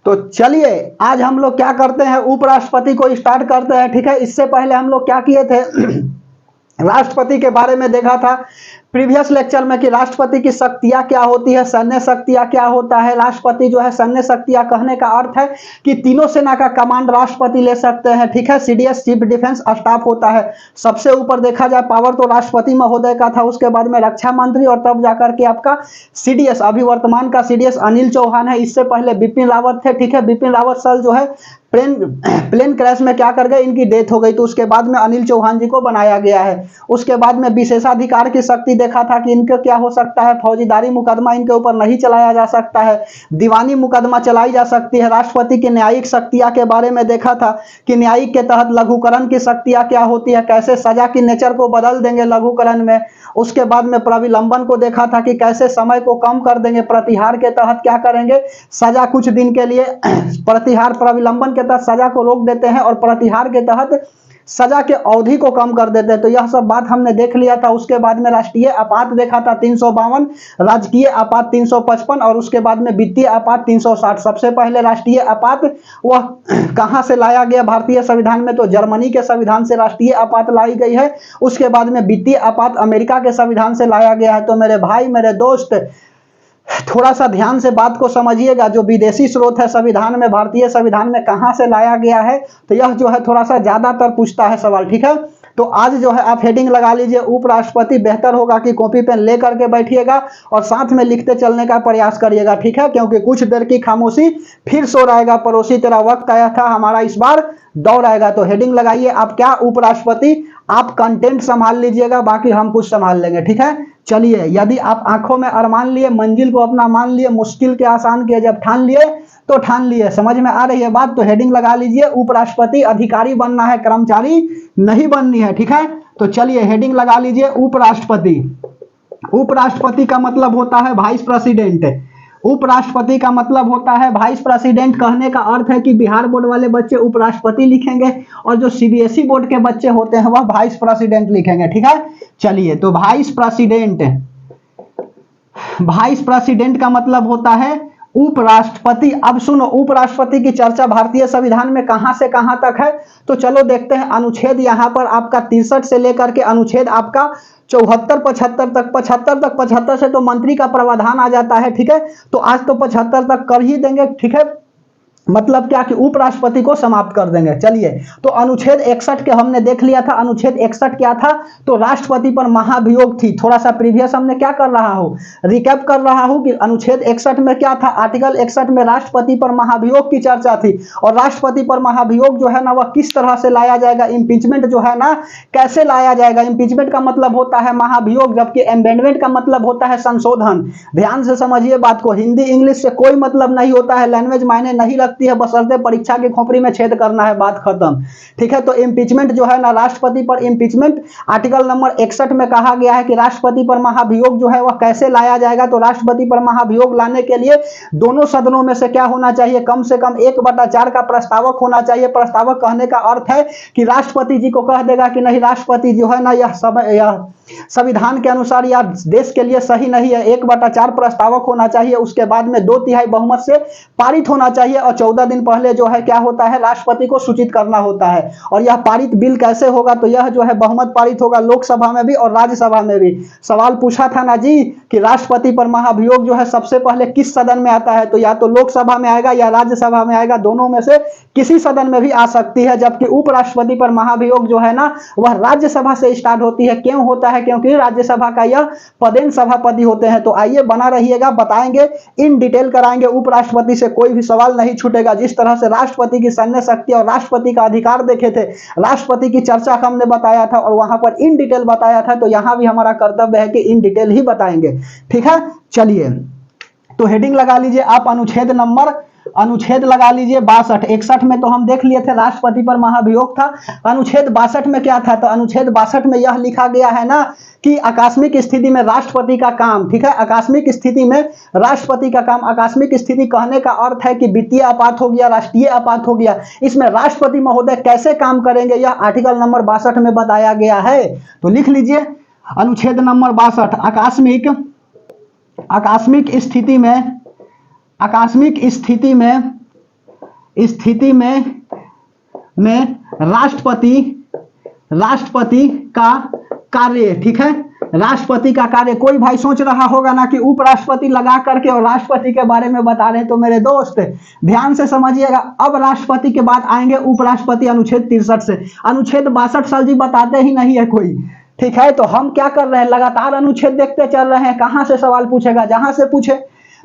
तो चलिए आज हम लोग क्या करते हैं, उपराष्ट्रपति को स्टार्ट करते हैं। ठीक है, इससे पहले हम लोग क्या किए थे राष्ट्रपति के बारे में देखा था प्रीवियस लेक्चर में कि राष्ट्रपति की शक्तियां क्या होती है, सैन्य शक्तियां क्या होता है। राष्ट्रपति जो है सैन्य शक्तियां कहने का अर्थ है कि तीनों सेना का कमांड राष्ट्रपति ले सकते हैं। ठीक है, सीडीएस चीफ डिफेंस स्टाफ होता है। सबसे ऊपर देखा जाए पावर तो राष्ट्रपति महोदय का था, उसके बाद में रक्षा मंत्री और तब जाकर के आपका सीडीएस, अभी वर्तमान का सीडीएस अनिल चौहान है। इससे पहले बिपिन रावत थे। ठीक है, बिपिन रावत सर जो है प्लेन क्रैश में क्या कर गए, इनकी डेथ हो गई, तो उसके बाद में अनिल चौहान जी को बनाया गया है। उसके बाद में विशेषाधिकार की शक्ति देखा था कि इनका क्या हो सकता है, फौजदारी मुकदमा इनके ऊपर नहीं चलाया जा सकता है, दीवानी मुकदमा चलाई जा सकती है। राष्ट्रपति की न्यायिक शक्तियां के बारे में देखा था कि न्यायिक के तहत लघुकरण की शक्तियां क्या होती है, कैसे सजा की नेचर को बदल देंगे लघुकरण में। उसके बाद में प्रविलंबन को देखा था कि कैसे समय को कम कर देंगे, प्रतिहार के तहत क्या करेंगे, सजा कुछ दिन के लिए प्रतिहार प्रविलंबन के तहत सजा को रोक देते हैं और प्रतिहार के तहत सजा के अवधि को कम कर देते हैं। तो यह सब बात हमने देख लिया था। उसके बाद में राष्ट्रीय आपात देखा था 352, राजकीय आपात 355 और उसके बाद में वित्तीय आपात 360। सबसे पहले राष्ट्रीय आपात वह कहां से लाया गया भारतीय संविधान में, तो जर्मनी के संविधान से राष्ट्रीय आपात लाई गई है। उसके बाद में वित्तीय आपात अमेरिका के संविधान से लाया गया है। तो मेरे भाई मेरे दोस्त थोड़ा सा ध्यान से बात को समझिएगा। जो विदेशी स्रोत है संविधान में, भारतीय संविधान में कहां से लाया गया है, तो यह जो है थोड़ा सा ज्यादातर पूछता है सवाल। ठीक है, तो आज जो है आप हेडिंग लगा लीजिए उपराष्ट्रपति। बेहतर होगा कि कॉपी पेन ले करके बैठिएगा और साथ में लिखते चलने का प्रयास करिएगा। ठीक है, क्योंकि कुछ देर की खामोशी फिर सो रहेगा पड़ोसी, तेरा वक्त आया था, हमारा इस बार दौड़ आएगा। तो हेडिंग लगाइए आप क्या, उपराष्ट्रपति। आप कंटेंट संभाल लीजिएगा, बाकी हम कुछ संभाल लेंगे। ठीक है, चलिए। यदि आप आंखों में अरमान लिए, मंजिल को अपना मान लिए, मुश्किल के आसान किए, जब ठान लिए तो ठान लिए। समझ में आ रही है बात, तो हेडिंग लगा लीजिए उपराष्ट्रपति। अधिकारी बनना है, कर्मचारी नहीं बननी है। ठीक है, तो चलिए हेडिंग लगा लीजिए उपराष्ट्रपति। उपराष्ट्रपति का मतलब होता है वाइस प्रेसिडेंट। उपराष्ट्रपति का मतलब होता है वाइस प्रेसिडेंट। कहने का अर्थ है कि बिहार बोर्ड वाले बच्चे उपराष्ट्रपति लिखेंगे और जो सीबीएसई बोर्ड के बच्चे होते हैं वह वाइस प्रेसिडेंट लिखेंगे। ठीक है, चलिए। तो वाइस प्रेसिडेंट, वाइस प्रेसिडेंट का मतलब होता है उपराष्ट्रपति। अब सुनो, उपराष्ट्रपति की चर्चा भारतीय संविधान में कहां से कहां तक है, तो चलो देखते हैं। अनुच्छेद यहां पर आपका 63 से लेकर के अनुच्छेद आपका 74 75 तक, 75 से तो मंत्री का प्रावधान आ जाता है। ठीक है, तो आज तो 75 तक कर ही देंगे। ठीक है, मतलब क्या कि उपराष्ट्रपति को समाप्त कर देंगे। चलिए, तो अनुच्छेद 61 के हमने देख लिया था। अनुच्छेद 61 क्या था, तो राष्ट्रपति पर महाभियोग थी। थोड़ा सा प्रीवियस हमने क्या कर रहा हूं, रिकैप कर रहा हूं कि अनुच्छेद 61 में क्या था, आर्टिकल 61 में राष्ट्रपति पर महाभियोग की चर्चा थी। और राष्ट्रपति पर महाभियोग जो है ना वह किस तरह से लाया जाएगा, इम्पीचमेंट जो है ना कैसे लाया जाएगा। इम्पीचमेंट का मतलब होता है महाभियोग, जबकि एमेंडमेंट का मतलब होता है संशोधन। ध्यान से समझिए बात को, हिंदी इंग्लिश से कोई मतलब नहीं होता है, लैंग्वेज मायने नहीं रखती है, बशर्ते परीक्षा की खोपड़ी में छेद करना है, बात खत्म। ठीक है, तो इम्पीचमेंट जो है ना, राष्ट्रपति पर इम्पीचमेंट आर्टिकल नंबर 61 में कहा गया है कि राष्ट्रपति पर महाभियोग जो है वह कैसे लाया जाएगा। तो राष्ट्रपति पर महाभियोग लाने के लिए दोनों सदनों में से क्या होना चाहिए, कम से कम 1/4 का प्रस्तावक होना चाहिए। प्रस्तावक कहने का अर्थ है कि राष्ट्रपति जी को कह देगा कि नहीं, राष्ट्रपति जो है ना यह संविधान के अनुसार या देश के लिए सही नहीं है, 1/4 प्रस्तावक होना चाहिए। उसके बाद में 2/3 बहुमत से पारित होना चाहिए और 14 दिन पहले जो है क्या होता है, राष्ट्रपति को सूचित करना होता है। और यह पारित बिल कैसे होगा, तो यह जो है बहुमत पारित होगा लोकसभा में भी और राज्यसभा में भी। सवाल पूछा था ना जी कि राष्ट्रपति पर महाभियोग जो है सबसे पहले किस सदन में आता है, तो या तो लोकसभा में आएगा या राज्यसभा में आएगा, दोनों में से किसी सदन में भी आ सकती है। जबकि उपराष्ट्रपति पर महाभियोग जो है ना वह राज्यसभा से स्टार्ट होती है। क्यों होता है, क्योंकि राज्यसभा का यह पदेन सभापति होते हैं। तो आइए बना रहिएगा, बताएंगे, इन डिटेल कराएंगे। उपराष्ट्रपति से कोई भी सवाल नहीं छूटेगा। जिस तरह से राष्ट्रपति की सैन्य शक्ति और राष्ट्रपति का अधिकार देखे थे, राष्ट्रपति की चर्चा हमने बताया था और वहां पर इन डिटेल बताया था, तो यहां भी हमारा कर्तव्य है कि इन डिटेल ही बताएंगे। ठीक है, चलिए। तो हेडिंग लगा लीजिए आप अनुच्छेद लगा लीजिए 62। 61 में तो हम देख लिए थे राष्ट्रपति पर महाभियोग था। अनुच्छेद 62 में क्या था, तो अनुच्छेद 62 में यह लिखा गया है ना कि आकस्मिक स्थिति में राष्ट्रपति का काम। ठीक है, आकस्मिक स्थिति में राष्ट्रपति का काम। आकस्मिक स्थिति कहने का अर्थ है कि वित्तीय आपात हो गया, राष्ट्रीय आपात हो गया, इसमें राष्ट्रपति महोदय कैसे काम करेंगे, यह आर्टिकल नंबर 62 में बताया गया है। तो लिख लीजिए अनुच्छेद नंबर 62। आकस्मिक स्थिति में स्थिति में राष्ट्रपति का कार्य, ठीक है, राष्ट्रपति का कार्य। कोई भाई सोच रहा होगा ना कि उपराष्ट्रपति लगा करके और राष्ट्रपति के बारे में बता रहे हैं, तो मेरे दोस्त ध्यान से समझिएगा। अब राष्ट्रपति के बाद आएंगे उपराष्ट्रपति अनुच्छेद 63 से। अनुच्छेद 62 साल जी बताते ही नहीं है कोई, ठीक है। तो हम क्या कर रहे हैं, लगातार अनुच्छेद देखते चल रहे हैं। कहां से सवाल पूछेगा, जहां से पूछे।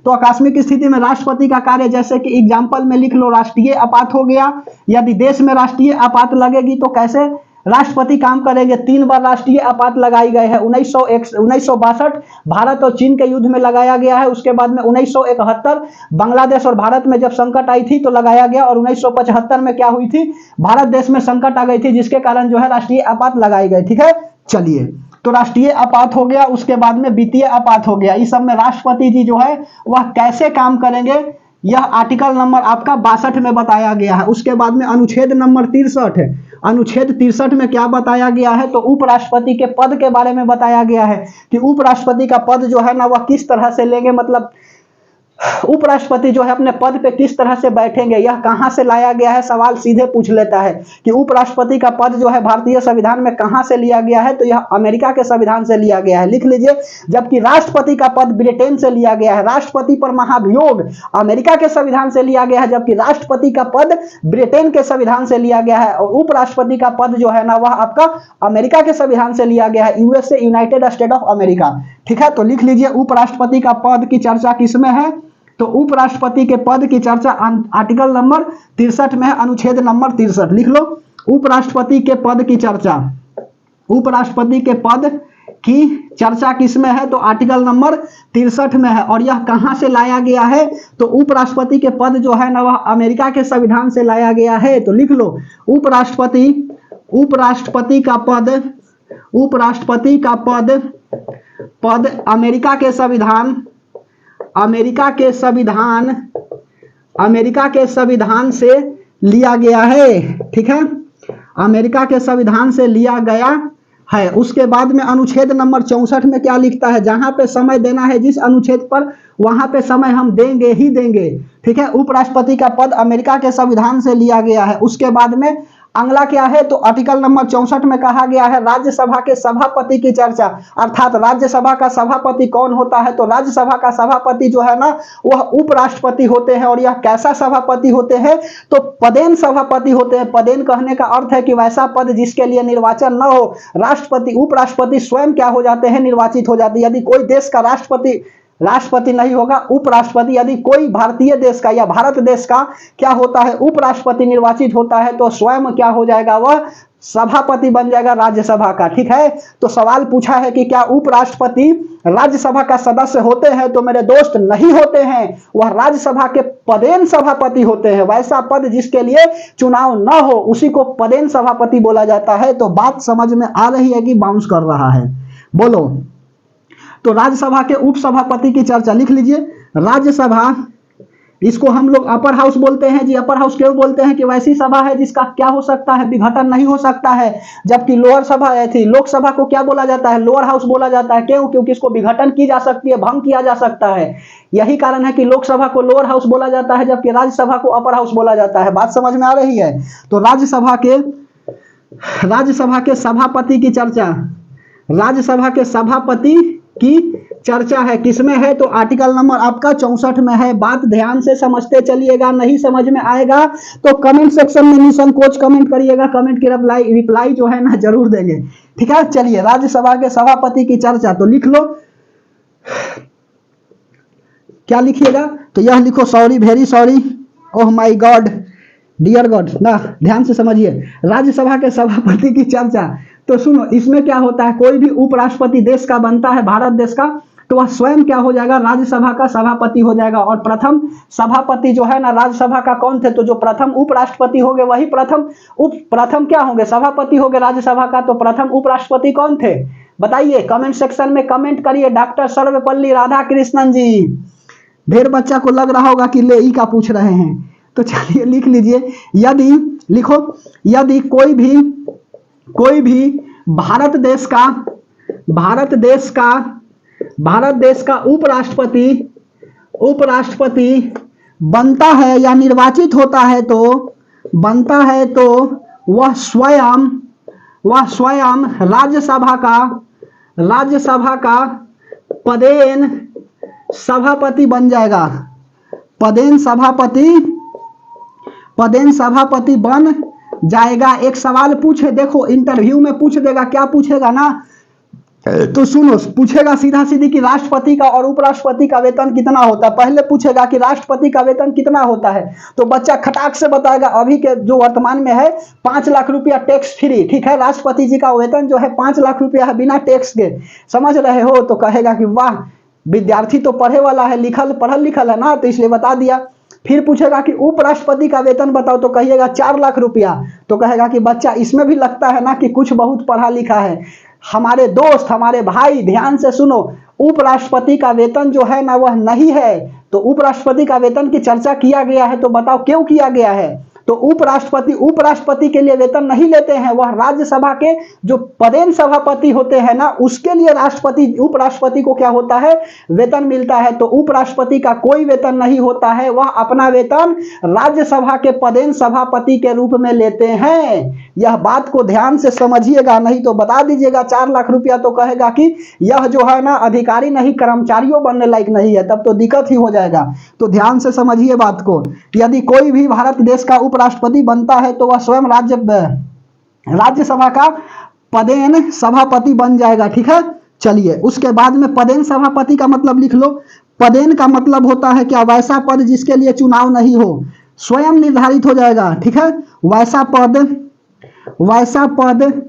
तो आकस्मिक स्थिति में राष्ट्रपति का कार्य, जैसे कि एग्जाम्पल में लिख लो, राष्ट्रीय आपात हो गया। यदि देश में राष्ट्रीय आपात लगेगी तो कैसे राष्ट्रपति काम करेंगे। 3 बार राष्ट्रीय आपात लगाई गए हैं। 1962 भारत और चीन के युद्ध में लगाया गया है। उसके बाद में 1971 बांग्लादेश और भारत में जब संकट आई थी तो लगाया गया। और 1975 में क्या हुई थी, भारत देश में संकट आ गई थी, जिसके कारण जो है राष्ट्रीय आपात लगाई गई, ठीक है। चलिए, तो राष्ट्रीय आपात हो गया, उसके बाद में वित्तीय आपात हो गया। इस सब में राष्ट्रपति जी जो है वह कैसे काम करेंगे, यह आर्टिकल नंबर आपका 62 में बताया गया है। उसके बाद में अनुच्छेद नंबर 63 है। अनुच्छेद 63 में क्या बताया गया है, तो उपराष्ट्रपति के पद के बारे में बताया गया है कि उपराष्ट्रपति का पद जो है ना वह किस तरह से लेंगे, मतलब उपराष्ट्रपति जो है अपने पद पे किस तरह से बैठेंगे। यह कहां से लाया गया है, सवाल सीधे पूछ लेता है कि उपराष्ट्रपति का पद जो है भारतीय संविधान में कहां से लिया गया है, तो यह अमेरिका के संविधान से लिया गया है, लिख लीजिए। जबकि राष्ट्रपति का पद ब्रिटेन से लिया गया है। राष्ट्रपति पर महाभियोग अमेरिका के संविधान से लिया गया है, जबकि राष्ट्रपति का पद ब्रिटेन के संविधान से लिया गया है। और उपराष्ट्रपति का पद जो है ना वह आपका अमेरिका के संविधान से लिया गया है, USA, United state of America, ठीक है। तो लिख लीजिए उपराष्ट्रपति का पद की चर्चा किसमें है, तो उपराष्ट्रपति के पद की चर्चा आर्टिकल नंबर 63 में है, अनुच्छेद नंबर 63 लिख लो। उपराष्ट्रपति के पद की चर्चा, उपराष्ट्रपति के पद की चर्चा किसमें है, तो आर्टिकल नंबर 63 में है। और यह कहां से लाया गया है, तो उपराष्ट्रपति के पद जो है ना वह अमेरिका के संविधान से लाया गया है। तो लिख लो उपराष्ट्रपति का पद अमेरिका के संविधान से लिया गया है, ठीक है, अमेरिका के संविधान से लिया गया है। उसके बाद में अनुच्छेद नंबर 64 में क्या लिखता है, जहां पे समय देना है जिस अनुच्छेद पर, वहां पे समय हम देंगे ही देंगे, ठीक है। उपराष्ट्रपति का पद अमेरिका के संविधान से लिया गया है। उसके बाद में अगला क्या है, तो आर्टिकल नंबर 64 में कहा गया है राज्यसभा के सभापति की चर्चा। अर्थात राज्यसभा का सभापति कौन होता है, तो राज्यसभा का सभापति जो है ना वह उपराष्ट्रपति होते हैं। और यह कैसा सभापति होते हैं, तो पदेन सभापति होते हैं। पदेन कहने का अर्थ है कि वैसा पद जिसके लिए निर्वाचन न हो। राष्ट्रपति, उपराष्ट्रपति स्वयं क्या हो जाते हैं, निर्वाचित हो जाते हैं। यदि कोई देश का राष्ट्रपति नहीं होगा, उपराष्ट्रपति, यदि कोई भारतीय देश का या भारत देश का क्या होता है, उपराष्ट्रपति निर्वाचित होता है, तो स्वयं क्या हो जाएगा, वह सभापति बन जाएगा राज्यसभा का, ठीक है। तो सवाल पूछा है कि क्या उपराष्ट्रपति राज्यसभा का सदस्य होते हैं, तो मेरे दोस्त नहीं होते हैं। वह राज्यसभा के पदेन सभापति होते हैं। वैसा पद जिसके लिए चुनाव न हो उसी को पदेन सभापति बोला जाता है। तो बात समझ में आ रही है कि बाउंस कर रहा है, बोलो। तो राज्यसभा के उपसभापति की चर्चा लिख लीजिए। राज्यसभा, इसको हम लोग अपर हाउस बोलते हैं जी। अपर हाउस क्यों बोलते हैं कि वैसी सभा है जिसका क्या हो सकता है, विघटन नहीं हो सकता है। जबकि लोअर सभा थी, लोकसभा को क्या बोला जाता है, लोअर हाउस बोला जाता है। क्यों, क्योंकि इसको विघटन की जा सकती है, भंग किया जा सकता है। यही कारण है कि लोकसभा को लोअर हाउस बोला जाता है, जबकि राज्यसभा को अपर हाउस बोला जाता है। बात समझ में आ रही है। तो राज्यसभा के सभापति की चर्चा, राज्यसभा के सभापति की चर्चा है किसमें है, तो आर्टिकल नंबर आपका 64 में है। बात ध्यान से समझते चलिएगा। नहीं समझ में आएगा तो कमेंट सेक्शन में निसंकोच कमेंट करिएगा। कमेंट की रिप्लाई जो है ना जरूर देंगे, ठीक है। चलिए, राज्यसभा के सभापति की चर्चा, तो लिख लो, क्या लिखिएगा, तो यह लिखो, sorry, very sorry, oh my god, dear god ना। ध्यान से समझिए, राज्यसभा के सभापति की चर्चा। तो सुनो, इसमें क्या होता है, कोई भी उपराष्ट्रपति देश का बनता है, भारत देश का, तो वह स्वयं क्या हो जाएगा, राज्यसभा का सभापति हो जाएगा। और प्रथम सभापति जो है ना राज्यसभा का कौन थे, तो जो प्रथम उपराष्ट्रपति होंगे वही प्रथम क्या होंगे, सभापति होंगे राज्यसभा का। तो प्रथम उपराष्ट्रपति कौन थे, बताइए, कमेंट सेक्शन में कमेंट करिए। डॉक्टर सर्वपल्ली राधाकृष्णन जी। ढेर बच्चा को लग रहा होगा कि ले ई का पूछ रहे हैं, तो चलिए लिख लीजिए। यदि कोई भी भारत उपराष्ट्रपति बनता है या निर्वाचित होता है तो बनता है तो वह स्वयं राज्यसभा का पदेन सभापति बन जाएगा। पदेन सभापति बन जाएगा। एक सवाल पूछे, देखो इंटरव्यू में पूछ देगा, क्या पूछेगा ना, तो सुनो, पूछेगा सीधा सीधी कि राष्ट्रपति का और उपराष्ट्रपति का वेतन कितना होता है। पहले पूछेगा कि राष्ट्रपति का वेतन कितना होता है, तो बच्चा खटाक से बताएगा अभी के जो वर्तमान में है 5 लाख रुपया टैक्स फ्री। ठीक है, राष्ट्रपति जी का वेतन जो है 5 लाख रुपया है बिना टैक्स के। समझ रहे हो? तो कहेगा कि वाह, विद्यार्थी तो पढ़े वाला है, पढ़ल लिखल है ना, तो इसलिए बता दिया। फिर पूछेगा कि उपराष्ट्रपति का वेतन बताओ, तो कहिएगा 4 लाख रुपया। तो कहेगा कि बच्चा इसमें भी लगता है ना कि कुछ बहुत पढ़ा लिखा है। हमारे दोस्त, हमारे भाई, ध्यान से सुनो, उपराष्ट्रपति का वेतन जो है ना वह नहीं है। तो उपराष्ट्रपति का वेतन की चर्चा किया गया है, तो बताओ क्यों किया गया है? तो उपराष्ट्रपति के लिए वेतन नहीं लेते हैं, वह राज्यसभा के जो पदेन सभापति होते हैं ना, उसके लिए उपराष्ट्रपति को क्या होता है? वेतन मिलता है। तो उपराष्ट्रपति का कोई वेतन नहीं होता है, वह अपना वेतन राज्यसभा के पदेन सभापति के रूप में लेते हैं। यह बात को ध्यान से समझिएगा, नहीं तो बता दीजिएगा 4 लाख रुपया, तो कहेगा कि यह जो है ना अधिकारी नहीं, कर्मचारियों बनने लायक नहीं है, तब तो दिक्कत ही हो जाएगा। तो ध्यान से समझिए बात को। यदि कोई भी भारत देश का उपराष्ट्रपति बनता है तो वह स्वयं राज्यसभा का पदेन सभापति बन जाएगा। ठीक है, चलिए उसके बाद में पदेन सभापति का मतलब लिख लो। पदेन का मतलब होता है क्या? वैसा पद जिसके लिए चुनाव नहीं हो, स्वयं निर्धारित हो जाएगा। ठीक है, वैसा पद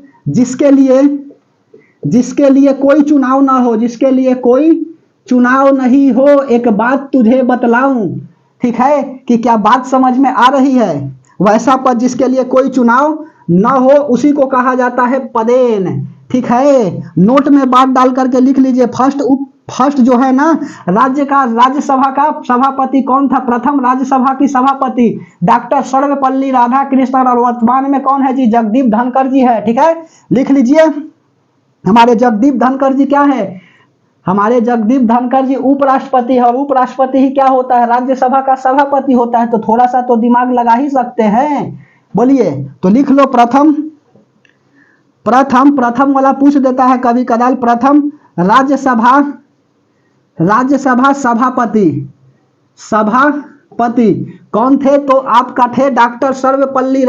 जिसके लिए कोई चुनाव ना हो, जिसके लिए कोई चुनाव नहीं हो। एक बात तुझे बतलाऊं, ठीक है, कि क्या बात समझ में आ रही है? वैसा पद जिसके लिए कोई चुनाव न हो, उसी को कहा जाता है पदेन। ठीक है, नोट में बात डाल करके लिख लीजिए। फर्स्ट जो है ना राज्यसभा का सभापति कौन था? प्रथम राज्यसभा की सभापति डॉक्टर सर्वपल्ली राधाकृष्णन, और वर्तमान में कौन है जी? जगदीप धनखड़ जी है। ठीक है, लिख लीजिए। हमारे जगदीप धनखड़ जी क्या है? हमारे जगदीप धनखड़ जी उपराष्ट्रपति है, और उपराष्ट्रपति ही क्या होता है? राज्यसभा का सभापति होता है। तो थोड़ा सा तो दिमाग लगा ही सकते हैं, बोलिए। तो लिख लो प्रथम वाला पूछ देता है कभी कदाल। प्रथम राज्यसभा सभापति कौन थे? तो आपका थे doctor Sarvepalli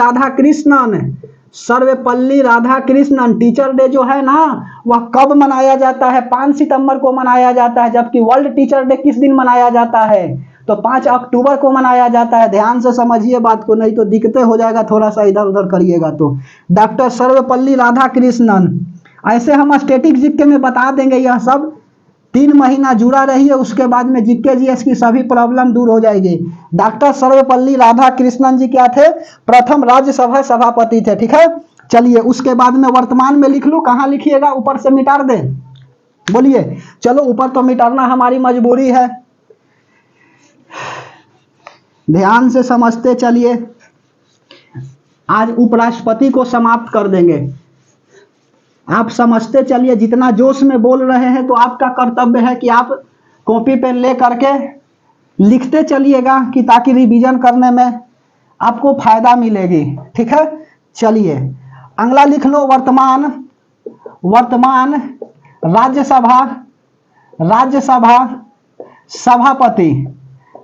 Radhakrishnan. Teacher day जो है ना वह कब मनाया जाता है? 5 सितंबर को मनाया जाता है, जबकि वर्ल्ड टीचर डे किस दिन मनाया जाता है? तो 5 अक्टूबर को मनाया जाता है। ध्यान से समझिए बात को, नहीं तो दिक्कतें हो जाएगा, थोड़ा सा इधर उधर करिएगा। तो डॉक्टर सर्वपल्ली राधाकृष्णन, ऐसे हम स्टैटिक जीके में बता देंगे। यह सब 3 महीना जुड़ा रही है, उसके बाद में जीके जीएस की सभी प्रॉब्लम दूर हो जाएगी। डॉक्टर सर्वपल्ली राधाकृष्णन जी क्या थे? प्रथम राज्यसभा सभापति थे। ठीक है, चलिए उसके बाद में वर्तमान में लिख लो। कहां लिखिएगा? ऊपर से मिटा दे, बोलिए। चलो ऊपर तो मिटाना हमारी मजबूरी है, ध्यान से समझते चलिए। आज उपराष्ट्रपति को समाप्त कर देंगे। आप समझते चलिए, जितना जोश में बोल रहे हैं, तो आपका कर्तव्य है कि आप कॉपी पेन ले करके लिखते चलिएगा, कि ताकि रिवीजन करने में आपको फायदा मिलेगी। ठीक है, चलिए अगला लिख लो। वर्तमान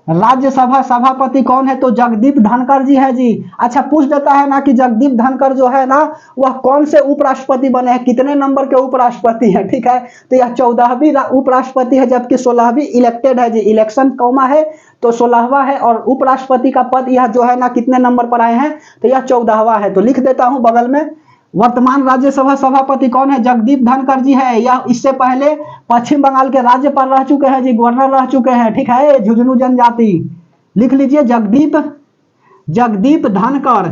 राज्यसभा सभापति कौन है? तो जगदीप धनखड़ जी है जी। अच्छा, पूछ देता है ना कि जगदीप धनखड़ जो है ना वह कौन से उपराष्ट्रपति बने हैं, कितने नंबर के उपराष्ट्रपति हैं? ठीक है, तो यह 14वीं उपराष्ट्रपति है, जबकि 16वीं इलेक्टेड है जी। इलेक्शन कौमा है तो 16वां है, और उपराष्ट्रपति का पद यह जो है ना कितने नंबर पर आए हैं? तो यह 14वां है। तो लिख देता हूं बगल में। वर्तमान राज्यसभा सभापति कौन है? जगदीप धनखड़ जी है। या इससे पहले पश्चिम बंगाल के राज्यपाल रह चुके हैं जी, गवर्नर रह चुके हैं। ठीक है, झुंझुनू जनजाति। लिख लीजिए जगदीप धनखड़।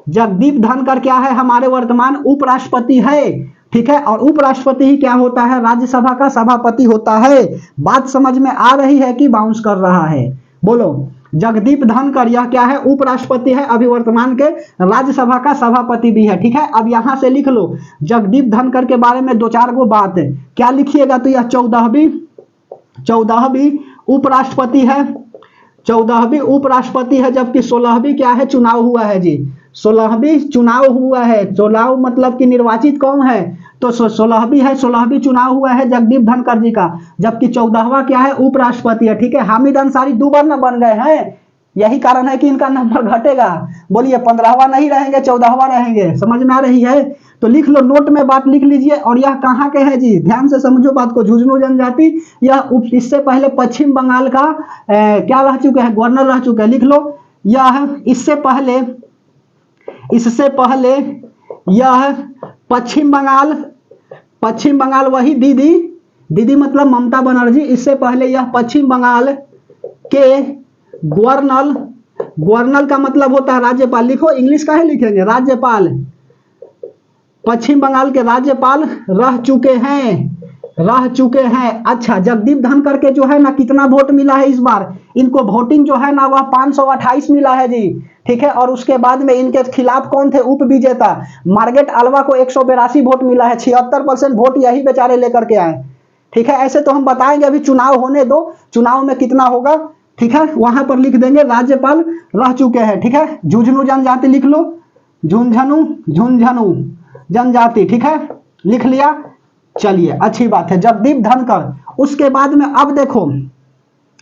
जगदीप धनखड़ क्या है? हमारे वर्तमान उपराष्ट्रपति है। ठीक है, और उपराष्ट्रपति ही क्या होता है? राज्यसभा का सभापति होता है। बात समझ में आ रही है कि बाउंस कर रहा है? बोलो। जगदीप धनखड़ यह क्या है? उपराष्ट्रपति है, अभी वर्तमान के राज्यसभा का सभापति भी है। ठीक है, अब यहां से लिख लो जगदीप धनखड़ के बारे में 2-4 गो बात है। क्या लिखिएगा? तो यह 14वीं उपराष्ट्रपति है। 14वीं उपराष्ट्रपति है, जबकि 16वीं क्या है, चुनाव हुआ है जी। 16वीं चुनाव हुआ है, चुनाव मतलब कि निर्वाचित कौन है, तो 16वीं है, 16वीं चुनाव हुआ है जगदीप धनखड़ जी का, जबकि 14वां क्या है, उपराष्ट्रपति है। ठीक है, हामिद अंसारी दोबारा बन गए हैं, यही कारण है कि इनका नंबर घटेगा। बोलिए 15वां नहीं रहेंगे, 14वां रहेंगे, समझ में आ रही है? तो लिख लो, नोट में बात लिख लीजिए। और यह कहाँ के हैं जी, ध्यान से समझो बात को। झुंझुनू जनजाति यह इससे पहले पश्चिम बंगाल का क्या रह चुके हैं, गवर्नर रह चुके हैं। लिख लो, यह इससे पहले यह पश्चिम बंगाल वही दीदी मतलब ममता बनर्जी, इससे पहले यह पश्चिम बंगाल के गवर्नर का मतलब होता है राज्यपाल। लिखो, इंग्लिश का है लिखेंगे, राज्यपाल, पश्चिम बंगाल के राज्यपाल रह चुके हैं। अच्छा, जगदीप धनखड़ के जो है ना कितना वोट मिला है इस बार, इनको वोटिंग जो है ना वह 528 मिला है जी। ठीक है, और उसके बाद में इनके खिलाफ कौन थे, उप विजेता मार्गेट आल्वा को 182 वोट मिला है। 76% वोट यही बेचारे लेकर के आए। ठीक है, ऐसे तो हम बताएंगे, अभी चुनाव होने दो, चुनाव में कितना होगा। ठीक है, वहां पर लिख देंगे राज्यपाल रह चुके हैं। ठीक है, झुंझुनू जनजाति लिख लो, झुंझुनू जनजाति। ठीक है, लिख लिया, चलिए अच्छी बात है, जगदीप धनखड़। उसके बाद में अब देखो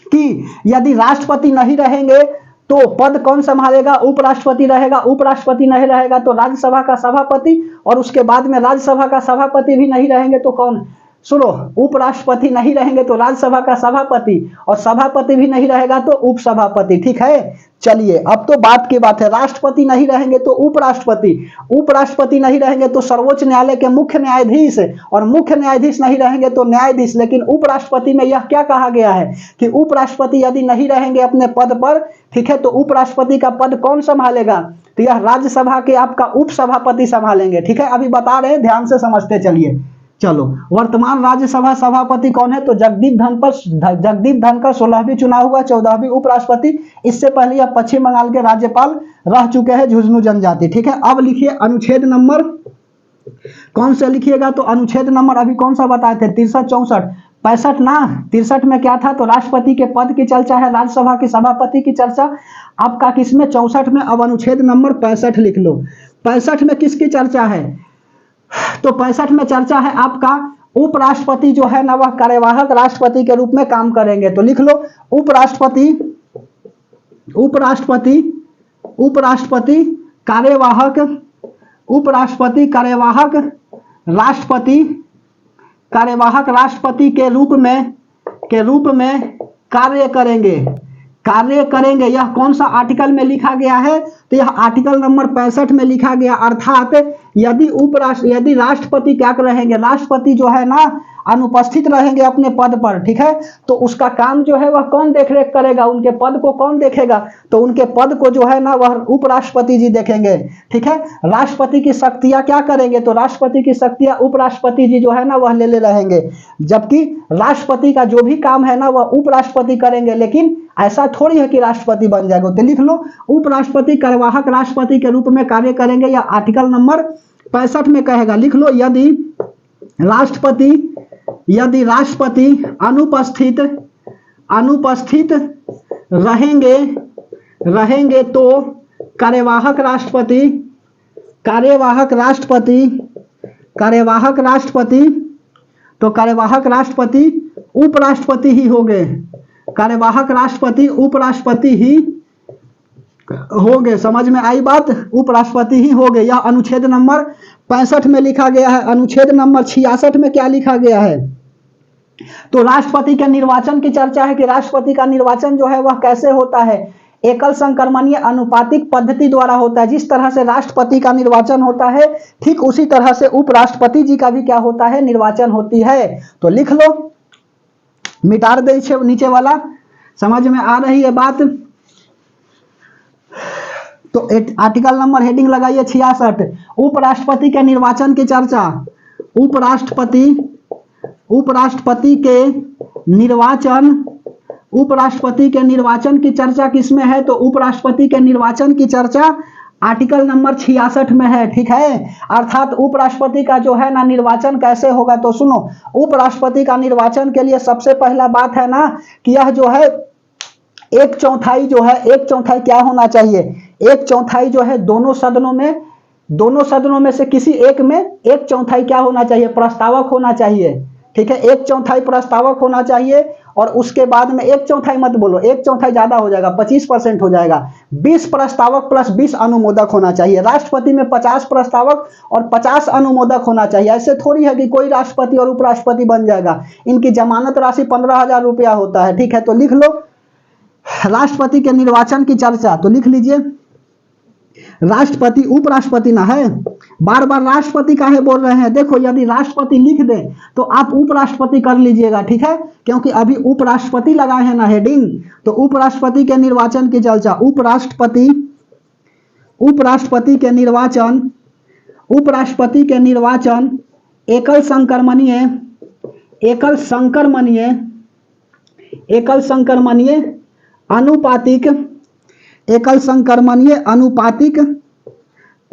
कि यदि राष्ट्रपति नहीं रहेंगे तो पद कौन संभालेगा, उपराष्ट्रपति रहेगा। उपराष्ट्रपति नहीं रहेगा तो राज्यसभा का सभापति, और उसके बाद में राज्यसभा का सभापति भी नहीं रहेंगे तो कौन, सुनो, उपराष्ट्रपति नहीं रहेंगे तो राज्यसभा का सभापति, और सभापति भी नहीं रहेगा तो उपसभापति। ठीक है, चलिए अब तो बात की बात है। राष्ट्रपति नहीं रहेंगे तो उपराष्ट्रपति नहीं रहेंगे तो सर्वोच्च न्यायालय के मुख्य न्यायाधीश, और मुख्य न्यायाधीश नहीं रहेंगे तो न्यायाधीश। लेकिन उपराष्ट्रपति में यह क्या कहा गया है कि उपराष्ट्रपति यदि नहीं रहेंगे अपने पद पर, ठीक है, तो उपराष्ट्रपति का पद कौन संभालेगा, तो यह राज्यसभा के आपका उपसभापति संभालेंगे। ठीक है, अभी बता रहे हैं, ध्यान से समझते चलिए। चलो, वर्तमान राज्यसभा सभापति कौन है, तो जगदीप धनखड़ 16वीं चुनाव हुआ, 14वीं उपराष्ट्रपति। इससे पहले यह पश्चिम बंगाल के राज्यपाल रह चुके हैं, झुंझुनू जनजाति। ठीक है, अब लिखिए अनुच्छेद नंबर कौन सा लिखिएगा, तो अनुच्छेद नंबर अभी कौन सा बताए थे, 63, 64, 65 ना। 63 में क्या था, तो राष्ट्रपति के पद की चर्चा है, राज्यसभा के सभापति की चर्चा। आपका किसमें, 64 में। अब अनुच्छेद नंबर 65 लिख लो। 65 में किसकी चर्चा है, तो 65 में चर्चा है आपका उपराष्ट्रपति जो है ना वह कार्यवाहक राष्ट्रपति के रूप में काम करेंगे। तो लिख लो, उपराष्ट्रपति कार्यवाहक राष्ट्रपति के रूप में कार्य करेंगे। यह कौन सा आर्टिकल में लिखा गया है, तो यह आर्टिकल नंबर 65 में लिखा गया। अर्थात यदि राष्ट्रपति क्या रहेंगे, राष्ट्रपति जो है ना अनुपस्थित रहेंगे अपने पद पर, ठीक है, तो उसका काम जो है वह कौन देखरेख करेगा, उनके पद को कौन देखेगा, तो उनके पद को जो है ना वह उपराष्ट्रपति जी देखेंगे। ठीक है, राष्ट्रपति की शक्तियां क्या करेंगे, तो राष्ट्रपति की शक्तियां उपराष्ट्रपति जी जो है ना वह ले रहेंगे, जबकि राष्ट्रपति का जो भी काम है ना वह उपराष्ट्रपति करेंगे। लेकिन ऐसा थोड़ी है कि राष्ट्रपति बन जाएगा। तो लिख लो, उपराष्ट्रपति कार्यवाहक राष्ट्रपति के रूप में कार्य करेंगे, या आर्टिकल नंबर 65 में कहेगा। लिख लो, यदि राष्ट्रपति अनुपस्थित रहेंगे तो कार्यवाहक राष्ट्रपति उपराष्ट्रपति ही होंगे। कार्यवाहक राष्ट्रपति उपराष्ट्रपति ही होंगे। समझ में आई बात, उपराष्ट्रपति ही होंगे। यह अनुच्छेद नंबर 65 में लिखा गया है। अनुच्छेद नंबर 66 में क्या लिखा गया है, तो राष्ट्रपति के निर्वाचन की चर्चा है कि राष्ट्रपति का निर्वाचन जो है वह कैसे होता है, एकल संक्रमणीय अनुपातिक पद्धति द्वारा होता है। जिस तरह से राष्ट्रपति का निर्वाचन होता है, ठीक उसी तरह से उपराष्ट्रपति जी का भी क्या होता है, निर्वाचन होती है। तो लिख लो, मिटा दे नीचे वाला। समझ में आ रही है बात, तो आर्टिकल नंबर हेडिंग लगाइए 66, उपराष्ट्रपति के निर्वाचन की चर्चा। उपराष्ट्रपति के निर्वाचन की चर्चा किसमें है, तो उपराष्ट्रपति के निर्वाचन की चर्चा आर्टिकल नंबर 66 में है। ठीक है, अर्थात उपराष्ट्रपति का जो है ना निर्वाचन कैसे होगा, तो सुनो, उपराष्ट्रपति का निर्वाचन के लिए सबसे पहला बात है ना कि यह जो है एक चौथाई जो है, एक चौथाई क्या होना चाहिए, एक चौथाई जो है दोनों सदनों में से किसी एक में एक चौथाई क्या होना चाहिए, प्रस्तावक होना चाहिए। ठीक है, एक चौथाई प्रस्तावक होना चाहिए और उसके बाद में एक चौथाई मत बोलो, एक चौथाई ज्यादा हो जाएगा, 25% हो जाएगा। 20 प्रस्तावक प्लस 20 अनुमोदक होना चाहिए। राष्ट्रपति में 50 प्रस्तावक और 50 अनुमोदक होना चाहिए। ऐसे थोड़ी है कि कोई राष्ट्रपति और उपराष्ट्रपति बन जाएगा। इनकी जमानत राशि 15,000 रुपया होता है। ठीक है, तो लिख लो राष्ट्रपति के निर्वाचन की चर्चा, तो लिख लीजिए राष्ट्रपति, उपराष्ट्रपति ना है, बार बार राष्ट्रपति काहे बोल रहे हैं। देखो यदि राष्ट्रपति लिख दे तो आप उपराष्ट्रपति कर लीजिएगा। ठीक है, क्योंकि अभी उपराष्ट्रपति लगाए हैं ना हेडिंग, तो उपराष्ट्रपति के निर्वाचन की चर्चा। उपराष्ट्रपति के निर्वाचन एकल संक्रमणीय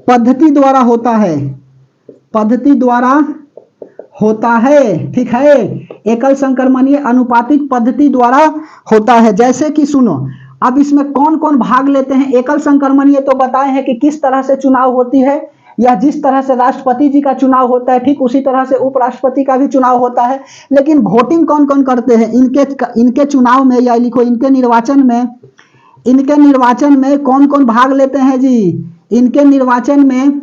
पद्धति द्वारा होता है। ठीक है, एकल संक्रमणीय अनुपातिक पद्धति द्वारा होता है। जैसे कि सुनो, अब इसमें कौन कौन भाग लेते हैं। एकल संक्रमणीय तो बताए हैं कि किस तरह से चुनाव होती है, या जिस तरह से राष्ट्रपति जी का चुनाव होता है ठीक उसी तरह से उपराष्ट्रपति का भी चुनाव होता है। लेकिन वोटिंग कौन कौन करते हैं इनके चुनाव में, या लिखो इनके निर्वाचन में कौन कौन भाग लेते हैं जी। इनके निर्वाचन में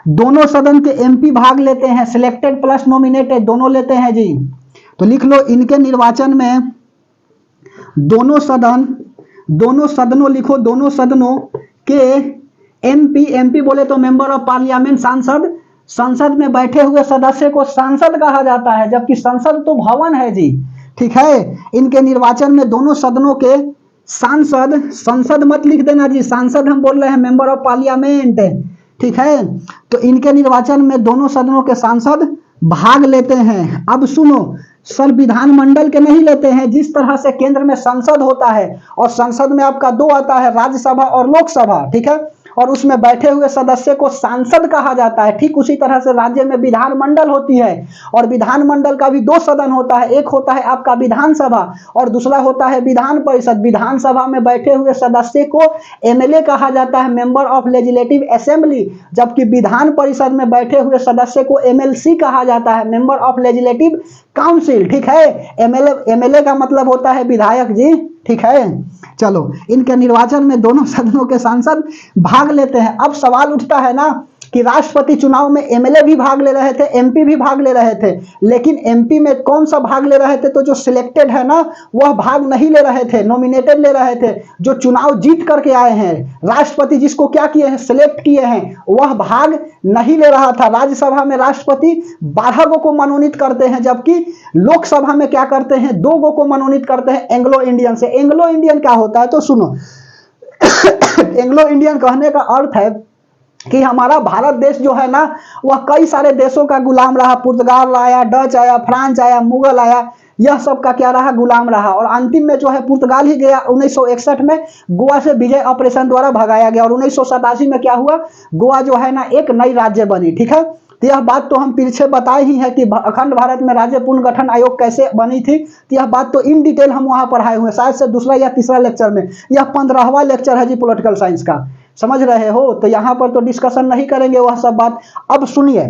दोनों सदन के एमपी भाग लेते हैं, सिलेक्टेड प्लस नॉमिनेटेड दोनों लेते हैं जी। तो लिख लो इनके निर्वाचन में दोनों सदनों लिखो, दोनों सदनों के एमपी बोले तो मेंबर ऑफ पार्लियामेंट, संसद में बैठे हुए सदस्य को सांसद कहा जाता है, जबकि संसद तो भवन है जी। ठीक है, इनके निर्वाचन में दोनों सदनों के संसद मत लिख देना जी, सांसद हम बोल रहे हैं, मेंबर ऑफ पार्लियामेंट। ठीक है, तो इनके निर्वाचन में दोनों सदनों के सांसद भाग लेते हैं। अब सुनो, सर विधानमंडल के नहीं लेते हैं। जिस तरह से केंद्र में संसद होता है और संसद में आपका दो आता है, राज्यसभा और लोकसभा। ठीक है, और उसमें बैठे हुए सदस्य को सांसद कहा जाता है। ठीक उसी तरह से राज्य में विधानमंडल होती है और विधानमंडल का भी दो सदन होता है, एक होता है आपका विधानसभा और दूसरा होता है विधान परिषद। विधानसभा में बैठे हुए सदस्य को एमएलए कहा जाता है, मेंबर ऑफ लेजिस्लेटिव असेंबली, जबकि विधान परिषद में बैठे हुए सदस्य को एमएलसी कहा जाता है, मेंबर ऑफ लेजिस्लेटिव काउंसिल। ठीक है, एमएलए का मतलब होता है विधायक जी। ठीक है, चलो इनके निर्वाचन में दोनों सदनों के सांसद भाग लेते हैं। अब सवाल उठता है ना कि राष्ट्रपति चुनाव में एमएलए भी भाग ले रहे थे, एमपी भी भाग ले रहे थे, लेकिन एमपी में कौन सा भाग ले रहे थे, तो जो सिलेक्टेड है ना वह भाग नहीं ले रहे थे, नॉमिनेटेड ले रहे थे, जो चुनाव जीत करके आए हैं। राष्ट्रपति जिसको क्या किए हैं, सिलेक्ट किए हैं, वह भाग नहीं ले रहा था। राज्यसभा में राष्ट्रपति 12 गो को मनोनीत करते हैं, जबकि लोकसभा में क्या करते हैं, 2 गो को मनोनीत करते हैं एंग्लो इंडियन से। एंग्लो इंडियन क्या होता है तो सुनो एंग्लो इंडियन कहने का अर्थ है कि हमारा भारत देश जो है ना वह कई सारे देशों का गुलाम रहा। पुर्तगाल आया, डच आया, फ्रांस आया, मुगल आया, यह सब का क्या रहा, गुलाम रहा। और अंतिम में जो है पुर्तगाल ही गया। 1961 में गोवा से विजय ऑपरेशन द्वारा भगाया गया और 1987 में क्या हुआ, गोवा जो है ना एक नई राज्य बनी। ठीक है, तो यह बात तो हम पीछे बताए ही है कि अखंड भारत में राज्य पुनर्गठन आयोग कैसे बनी थी। तो यह बात तो इन डिटेल हम वहां पढ़ाए हुए, शायद से दूसरा या तीसरा लेक्चर में। यह 15वां लेक्चर है जी पॉलिटिकल साइंस का, समझ रहे हो। तो यहाँ पर तो डिस्कशन नहीं करेंगे वह सब बात। अब सुनिए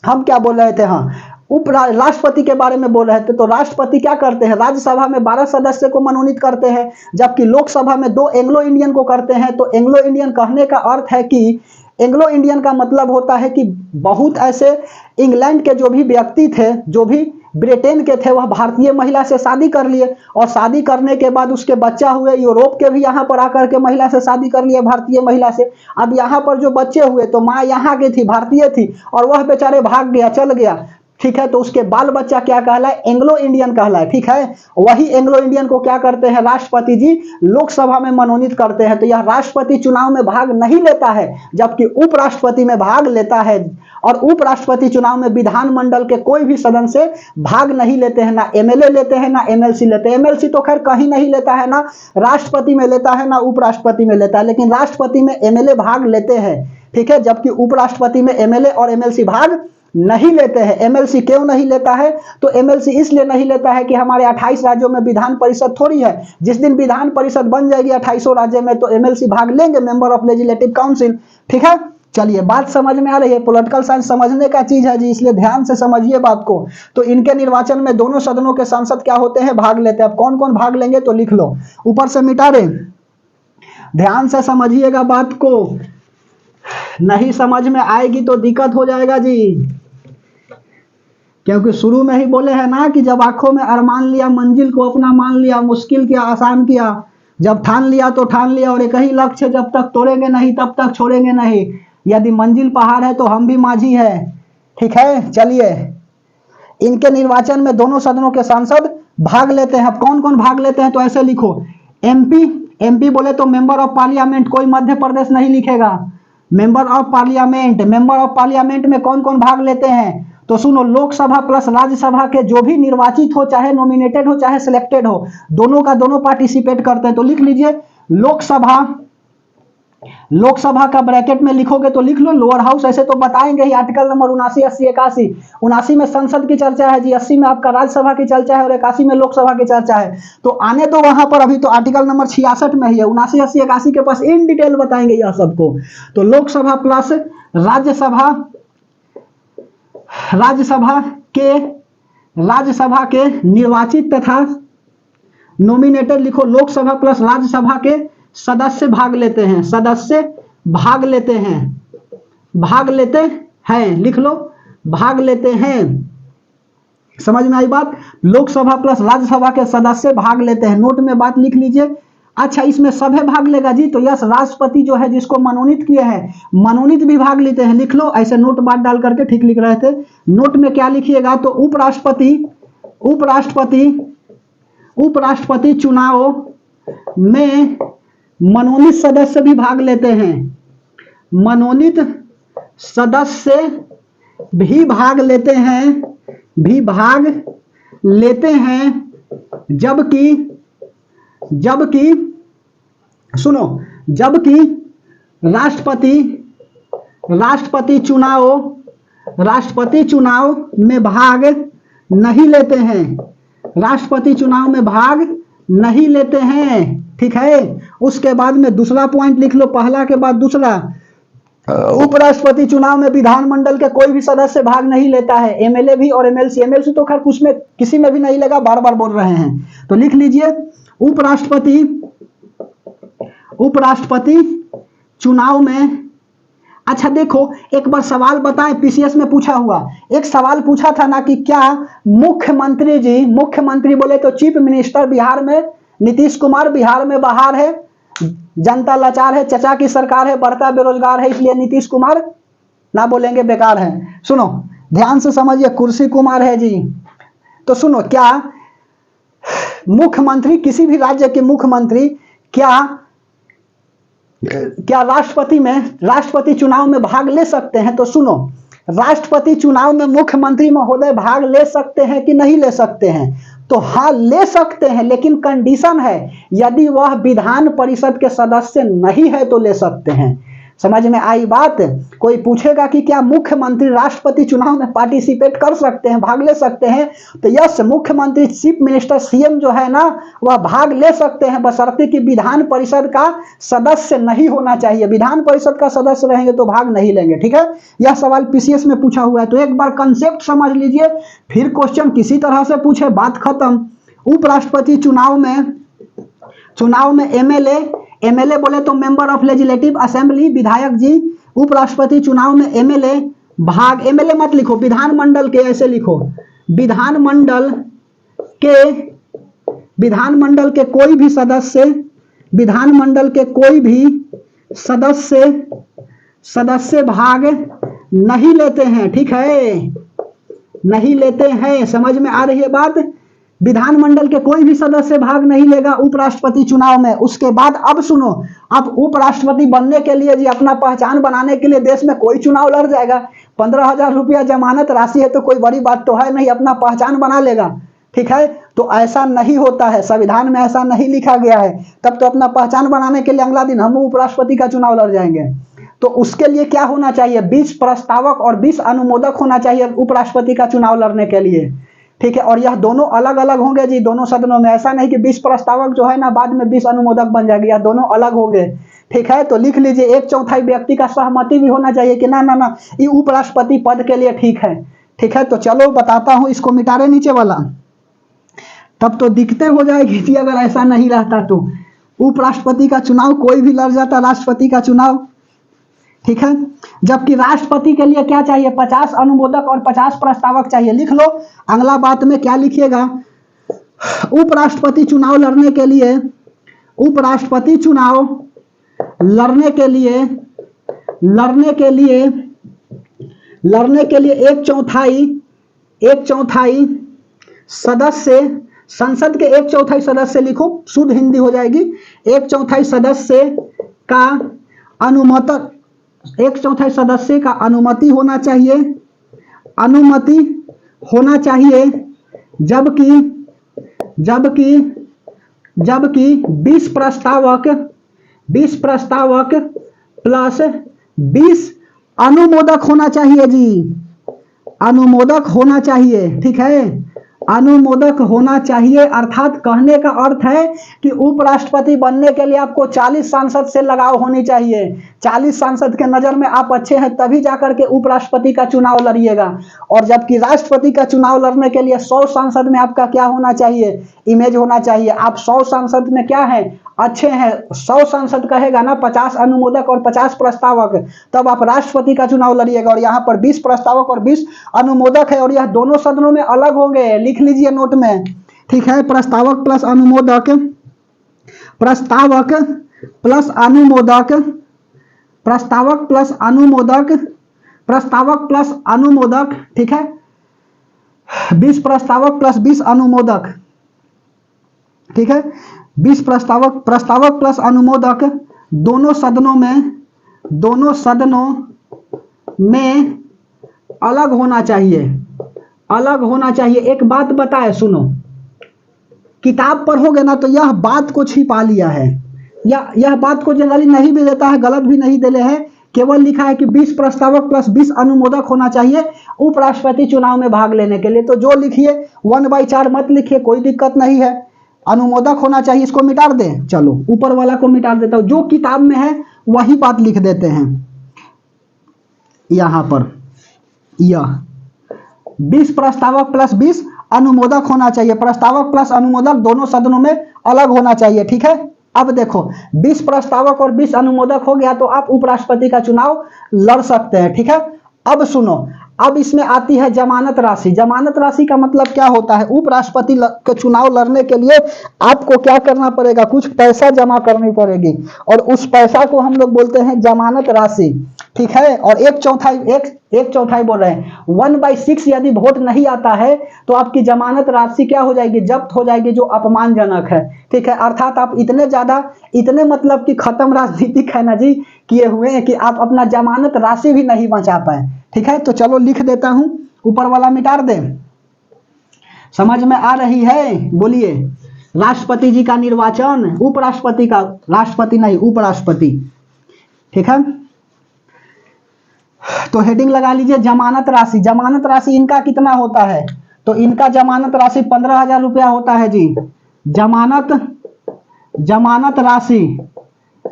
हम क्या बोल रहे थे, हाँ राष्ट्रपति के बारे में बोल रहे थे। तो राष्ट्रपति क्या करते हैं, राज्यसभा में 12 सदस्य को मनोनीत करते हैं, जबकि लोकसभा में 2 एंग्लो इंडियन को करते हैं। तो एंग्लो इंडियन कहने का अर्थ है कि एंग्लो इंडियन का मतलब होता है कि बहुत ऐसे इंग्लैंड के जो भी व्यक्ति थे, जो भी ब्रिटेन के थे, वह भारतीय महिला से शादी कर लिए और शादी करने के बाद उसके बच्चा हुए। यूरोप के भी यहाँ पर आकर के महिला से शादी कर लिए, भारतीय महिला से। अब यहाँ पर जो बच्चे हुए तो माँ यहाँ की थी, भारतीय थी, और वह बेचारे भाग गया, चल गया। ठीक है, तो उसके बाल बच्चा क्या कहलाए, एंग्लो इंडियन कहलाए। ठीक है, वही एंग्लो इंडियन को क्या करते हैं, राष्ट्रपति जी लोकसभा में मनोनीत करते हैं। तो यह राष्ट्रपति चुनाव में भाग नहीं लेता है, जबकि उपराष्ट्रपति में भाग लेता है। और उपराष्ट्रपति चुनाव में विधानमंडल के कोई भी सदन से भाग नहीं लेते हैं, ना एमएलए लेते हैं, ना एमएलसी लेते हैं। एमएलसी तो खैर कहीं नहीं लेता है, ना राष्ट्रपति में लेता है, ना उपराष्ट्रपति में लेता है, लेकिन राष्ट्रपति में एमएलए भाग लेते हैं। ठीक है, जबकि उपराष्ट्रपति में एमएलए और एमएलसी भाग नहीं लेते हैं। एमएलसी क्यों नहीं लेता है? तो एमएलसी इसलिए नहीं लेता है कि हमारे 28 राज्यों में विधान परिषद थोड़ी है। जिस दिन विधान परिषद बन जाएगी 28 राज्य में तो एमएलसी भाग लेंगे, मेंबर ऑफ लेजिस्लेटिव काउंसिल। ठीक है, चलिए बात समझ में आ रही है। पॉलिटिकल साइंस समझने का चीज है जी, इसलिए ध्यान से समझिए बात को। तो इनके निर्वाचन में दोनों सदनों के सांसद क्या होते हैं? भाग लेते हैं। अब कौन कौन भाग लेंगे तो लिख लो, ऊपर से मिटा रहे। ध्यान से समझिएगा बात को, नहीं समझ में आएगी तो दिक्कत हो जाएगा जी, क्योंकि शुरू में ही बोले हैं ना कि जब आंखों में अरमान लिया, मंजिल को अपना मान लिया, मुश्किल किया आसान किया, जब ठान लिया तो ठान लिया, और एक ही लक्ष्य, जब तक तोड़ेंगे नहीं तब तक छोड़ेंगे नहीं। यदि मंजिल पहाड़ है तो हम भी माझी है। ठीक है, चलिए इनके निर्वाचन में दोनों सदनों के सांसद भाग लेते हैं। अब कौन कौन भाग लेते हैं तो ऐसे लिखो, एमपी, एमपी बोले तो मेंबर ऑफ पार्लियामेंट, कोई मध्य प्रदेश नहीं लिखेगा, member of parliament. Member of parliament में कौन कौन भाग लेते हैं तो सुनो, लोकसभा प्लस राज्यसभा के जो भी निर्वाचित हो, चाहे नॉमिनेटेड हो चाहे सिलेक्टेड हो, दोनों का दोनों पार्टिसिपेट करते हैं। तो लिख लीजिए लोकसभा, लोकसभा का ब्रैकेट में लिखोगे तो लिख लो लोअर हाउस, ऐसे तो बताएंगे ही। Article number 79, 80, 81। 79 में संसद की चर्चा है जी, 80 में आपका राज्यसभा की चर्चा है और 81 में लोकसभा की चर्चा है। तो आने तो वहां पर अभी तो आर्टिकल नंबर 66 में ही है। 79, 80, 81 के पास इन डिटेल बताएंगे यह सबको। तो लोकसभा प्लस राज्यसभा, राज्यसभा के निर्वाचित तथा नॉमिनेटेड लिखो, लोकसभा प्लस राज्यसभा के सदस्य भाग लेते हैं, सदस्य भाग लेते हैं, भाग लेते हैं, लिख लो भाग लेते हैं। समझ में आई बात? लोकसभा प्लस राज्यसभा के सदस्य भाग लेते हैं, नोट में बात लिख लीजिए। अच्छा, इसमें सभे भाग लेगा जी, तो यस राष्ट्रपति जो है जिसको मनोनीत किए हैं, मनोनीत भी भाग लेते हैं, लिख लो। ऐसे नोट बात डाल करके ठीक लिख रहे थे। नोट में क्या लिखिएगा तो उपराष्ट्रपति, उपराष्ट्रपति, उपराष्ट्रपति चुनाव में मनोनीत सदस्य भी भाग लेते हैं, मनोनीत सदस्य भी भाग लेते हैं, भी भाग लेते हैं। जबकि सुनो, जबकि राष्ट्रपति चुनाव में भाग नहीं लेते हैं, राष्ट्रपति चुनाव में भाग नहीं लेते हैं। ठीक है, उसके बाद में दूसरा पॉइंट लिख लो, पहला के बाद दूसरा। उपराष्ट्रपति चुनाव में विधानमंडल के कोई भी सदस्य भाग नहीं लेता है, एमएलए भी और एमएलसी। एमएलसी तो खैर कुछ में किसी में भी नहीं लगा, बार बार बोल रहे हैं। तो लिख लीजिए उपराष्ट्रपति चुनाव में। अच्छा देखो, एक बार सवाल बताएं, पीसीएस में पूछा हुआ एक सवाल पूछा था ना कि क्या मुख्यमंत्री जी, मुख्यमंत्री बोले तो चीफ मिनिस्टर, बिहार में नीतीश कुमार, बिहार में बाहर है, जनता लाचार है, चचा की सरकार है, बढ़ता बेरोजगार है, इसलिए नीतीश कुमार ना बोलेंगे बेकार है। सुनो ध्यान से समझिए, कुर्सी कुमार है जी। तो सुनो, क्या मुख्यमंत्री, किसी भी राज्य के मुख्यमंत्री क्या राष्ट्रपति चुनाव में भाग ले सकते हैं? तो सुनो, राष्ट्रपति चुनाव में मुख्यमंत्री महोदय भाग ले सकते हैं कि नहीं ले सकते हैं? तो हाँ ले सकते हैं, लेकिन कंडीशन है यदि वह विधान परिषद के सदस्य नहीं है तो ले सकते हैं। समझ में आई बात? कोई पूछेगा कि क्या मुख्यमंत्री राष्ट्रपति चुनाव में पार्टिसिपेट कर सकते हैं, भाग ले सकते हैं? तो यस, मुख्यमंत्री चीफ मिनिस्टर सीएम जो है ना वह भाग ले सकते हैं, बशर्ते कि विधान परिषद का सदस्य नहीं होना चाहिए। विधान परिषद का सदस्य रहेंगे तो भाग नहीं लेंगे। ठीक है, यह सवाल पीसीएस में पूछा हुआ है, तो एक बार कंसेप्ट समझ लीजिए, फिर क्वेश्चन किसी तरह से पूछे बात खत्म। उपराष्ट्रपति चुनाव में एमएलए बोले तो मेंबर ऑफ लेजिस्लेटिव असेंबली, विधायक जी। उपराष्ट्रपति चुनाव में एमएलए भाग, एमएलए मत लिखो, विधानमंडल के ऐसे लिखो, विधानमंडल के कोई भी सदस्य, विधानमंडल के कोई भी सदस्य भाग नहीं लेते हैं। ठीक है, नहीं लेते हैं। समझ में आ रही है बात? विधानमंडल के कोई भी सदस्य भाग नहीं लेगा उपराष्ट्रपति चुनाव में। उसके बाद अब सुनो, अब उपराष्ट्रपति बनने के लिए जी, अपना पहचान बनाने के लिए देश में कोई चुनाव लड़ जाएगा। 15,000 रुपया जमानत राशि है तो कोई बड़ी बात तो है नहीं, अपना पहचान बना लेगा। ठीक है, तो ऐसा नहीं होता है, संविधान में ऐसा नहीं लिखा गया है। तब तो अपना पहचान बनाने के लिए अगला दिन हम उपराष्ट्रपति का चुनाव लड़ जाएंगे। तो उसके लिए क्या होना चाहिए, 20 प्रस्तावक और 20 अनुमोदक होना चाहिए उपराष्ट्रपति का चुनाव लड़ने के लिए। ठीक है, और यह दोनों अलग अलग होंगे जी दोनों सदनों में। ऐसा नहीं कि 20 प्रस्तावक जो है ना बाद में 20 अनुमोदक बन जाएगी, या दोनों अलग होंगे। ठीक है, तो लिख लीजिए 1/4 व्यक्ति का सहमति भी होना चाहिए कि ना ना ना ये उपराष्ट्रपति पद के लिए ठीक है। ठीक है, तो चलो बताता हूं, इसको मिटा रहे नीचे वाला, तब तो दिक्कतें हो जाएगी थी अगर ऐसा नहीं रहता तो। उपराष्ट्रपति का चुनाव कोई भी लड़ जाता, राष्ट्रपति का चुनाव। ठीक है, जबकि राष्ट्रपति के लिए क्या चाहिए, 50 अनुमोदक और 50 प्रस्तावक चाहिए। लिख लो अगला बात में क्या लिखिएगा, उपराष्ट्रपति चुनाव लड़ने के लिए, उपराष्ट्रपति चुनाव लड़ने के लिए 1/4 सदस्य, संसद के 1/4 सदस्य लिखो, शुद्ध हिंदी हो जाएगी। 1/4 सदस्य का अनुमोदक, 1/4 सदस्य का अनुमति होना चाहिए, अनुमति होना चाहिए। जबकि 20 प्रस्तावक प्लस 20 अनुमोदक होना चाहिए जी, अनुमोदक होना चाहिए। ठीक है, अनुमोदक होना चाहिए, अर्थात कहने का अर्थ है कि उपराष्ट्रपति बनने के लिए आपको 40 सांसद से लगाव होनी चाहिए। 40 सांसद के नजर में आप अच्छे हैं तभी जाकर के उपराष्ट्रपति का चुनाव लड़िएगा। और जबकि राष्ट्रपति का चुनाव लड़ने के लिए 100 सांसद में आपका क्या होना चाहिए, इमेज होना चाहिए। आप 100 सांसद में क्या है, अच्छे हैं। 100 सांसद कहेगा ना 50 अनुमोदक और 50 प्रस्तावक, तब आप राष्ट्रपति का चुनाव लड़िएगा। और यहाँ पर 20 प्रस्तावक और 20 अनुमोदक है, और यह दोनों सदनों में अलग होंगे, लिख लीजिए नोट में। ठीक है, प्रस्तावक प्लस अनुमोदक, प्रस्तावक प्लस अनुमोदक, प्रस्तावक प्लस अनुमोदक, प्रस्तावक प्लस अनुमोदक। ठीक है, 20 प्रस्तावक प्लस 20 अनुमोदक। ठीक है, 20 प्रस्तावक प्लस अनुमोदक दोनों सदनों में अलग होना चाहिए, अलग होना चाहिए। एक बात बताए सुनो, किताब पढ़ोगे ना तो यह बात को छिपा लिया है, या यह बात को जनरली नहीं भी देता है, गलत भी नहीं देले है। केवल लिखा है कि 20 प्रस्तावक प्लस 20 अनुमोदक होना चाहिए उपराष्ट्रपति चुनाव में भाग लेने के लिए। तो जो लिखिए 1/4 मत लिखिए, कोई दिक्कत नहीं है। अनुमोदक होना चाहिए, इसको मिटा दें। चलो ऊपर वाला को मिटा देता हूं, जो किताब में है वही बात लिख देते हैं। यहां पर यह 20 प्रस्तावक प्लस 20 अनुमोदक होना चाहिए, प्रस्तावक प्लस अनुमोदक दोनों सदनों में अलग होना चाहिए। ठीक है, अब देखो 20 प्रस्तावक और 20 अनुमोदक हो गया तो आप उपराष्ट्रपति का चुनाव लड़ सकते हैं। ठीक है, अब सुनो, अब इसमें आती है जमानत राशि। जमानत राशि का मतलब क्या होता है, उपराष्ट्रपति का चुनाव लड़ने के लिए आपको क्या करना पड़ेगा, कुछ पैसा जमा करनी पड़ेगी, और उस पैसा को हम लोग बोलते हैं जमानत राशि। ठीक है, और 1/4 बोल रहे हैं, 1/6 यदि वोट नहीं आता है तो आपकी जमानत राशि क्या हो जाएगी, जब्त हो जाएगी, जो अपमानजनक है। ठीक है, अर्थात आप इतने मतलब कि खत्म राजनीतिक है ना जी किए हुए हैं कि आप अपना जमानत राशि भी नहीं बचा पाए। ठीक है, तो चलो लिख देता हूं, ऊपर वाला मिटा दें। समझ में आ रही है, बोलिए। राष्ट्रपति जी का निर्वाचन, उपराष्ट्रपति का, राष्ट्रपति नहीं उपराष्ट्रपति। ठीक है, तो हेडिंग लगा लीजिए जमानत राशि। जमानत राशि इनका कितना होता है, तो इनका जमानत राशि 15,000 रुपया होता है जी। जमानत राशि,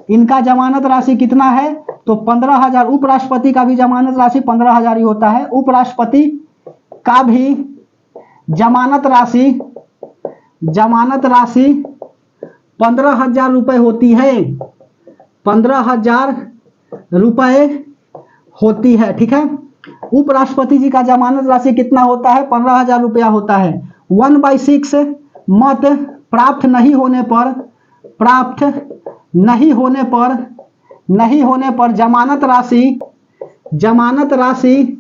इनका जमानत राशि कितना है, तो 15,000। उपराष्ट्रपति का भी जमानत राशि 15,000 ही होता है। उपराष्ट्रपति का भी जमानत राशि 15,000 रुपए होती है, 15,000 रुपए होती है। ठीक है, उपराष्ट्रपति जी का जमानत राशि कितना होता है, 15,000 रुपया होता है। 1/6 मत प्राप्त नहीं होने पर जमानत राशि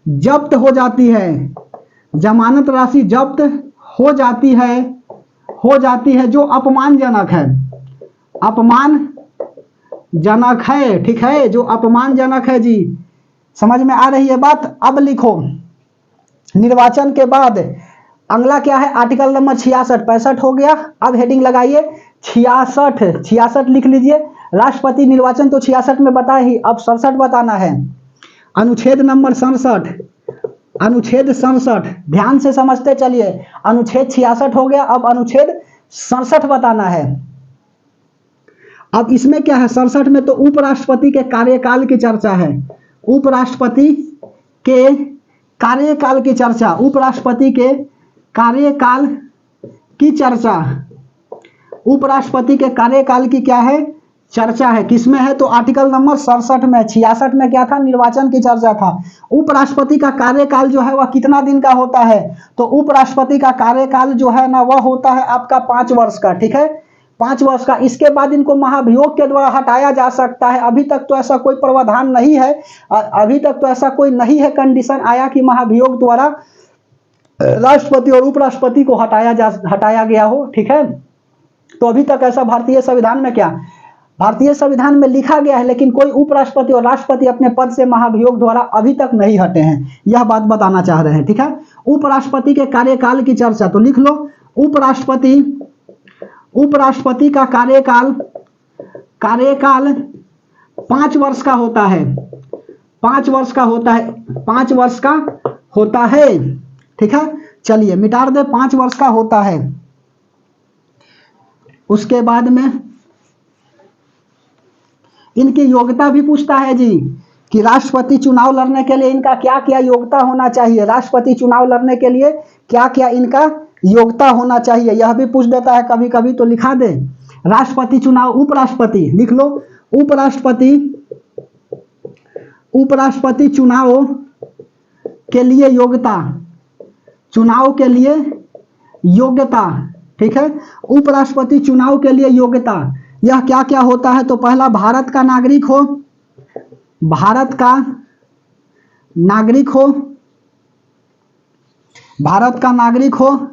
जब्त हो जाती है। जमानत राशि जब्त हो जाती है जो अपमानजनक है। ठीक है, जो अपमानजनक है जी। समझ में आ रही है बात। अब लिखो निर्वाचन के बाद अगला क्या है, आर्टिकल नंबर 66। 65 हो गया। अब हेडिंग लगाइए 66 लिख लीजिए। राष्ट्रपति निर्वाचन तो 66 में बताया ही, अब 67 बताना है। अनुच्छेद नंबर 67, अनुच्छेद 67 ध्यान से समझते चलिए। अनुच्छेद 66 हो गया, अब अनुच्छेद 67 बताना है। अब इसमें क्या है 67 में, तो उपराष्ट्रपति के कार्यकाल की चर्चा है। उपराष्ट्रपति के कार्यकाल की चर्चा, उपराष्ट्रपति के कार्यकाल की चर्चा, उपराष्ट्रपति के कार्यकाल की क्या है चर्चा है। किसमें है, तो आर्टिकल नंबर 67 में। 66 में क्या था, निर्वाचन की चर्चा था। उपराष्ट्रपति का कार्यकाल जो है वह कितना दिन का होता है, तो उपराष्ट्रपति का कार्यकाल जो है ना वह होता है आपका 5 वर्ष का, ठीक है, 5 वर्ष का। इसके बाद इनको महाभियोग के द्वारा हटाया जा सकता है। अभी तक तो ऐसा कोई प्रावधान नहीं है, अभी तक तो ऐसा कोई नहीं है कंडीशन आया कि महाभियोग द्वारा राष्ट्रपति और उपराष्ट्रपति को हटाया गया हो, ठीक है। तो अभी तक ऐसा भारतीय संविधान में क्या, भारतीय संविधान में लिखा गया है, लेकिन कोई उपराष्ट्रपति और राष्ट्रपति अपने पद से महाभियोग द्वारा अभी तक नहीं हटे हैं, यह बात बताना चाह रहे हैं, ठीक है। उपराष्ट्रपति के कार्यकाल की चर्चा, तो लिख लो उपराष्ट्रपति का कार्यकाल 5 वर्ष का होता है, 5 वर्ष का होता है, 5 वर्ष का होता है, ठीक है। चलिए मिटा दे, 5 वर्ष का होता है। उसके बाद में इनकी योग्यता भी पूछता है जी कि राष्ट्रपति चुनाव लड़ने के लिए इनका क्या क्या योग्यता होना चाहिए, राष्ट्रपति चुनाव लड़ने के लिए क्या क्या इनका योग्यता होना चाहिए, यह भी पूछ देता है कभी कभी, तो लिखा दे राष्ट्रपति चुनाव, उपराष्ट्रपति लिख लो, उपराष्ट्रपति चुनाव के लिए योग्यता, चुनाव के लिए योग्यता, ठीक है। उपराष्ट्रपति चुनाव के लिए योग्यता यह क्या क्या होता है, तो पहला भारत का नागरिक हो, भारत का नागरिक हो, भारत का नागरिक हो।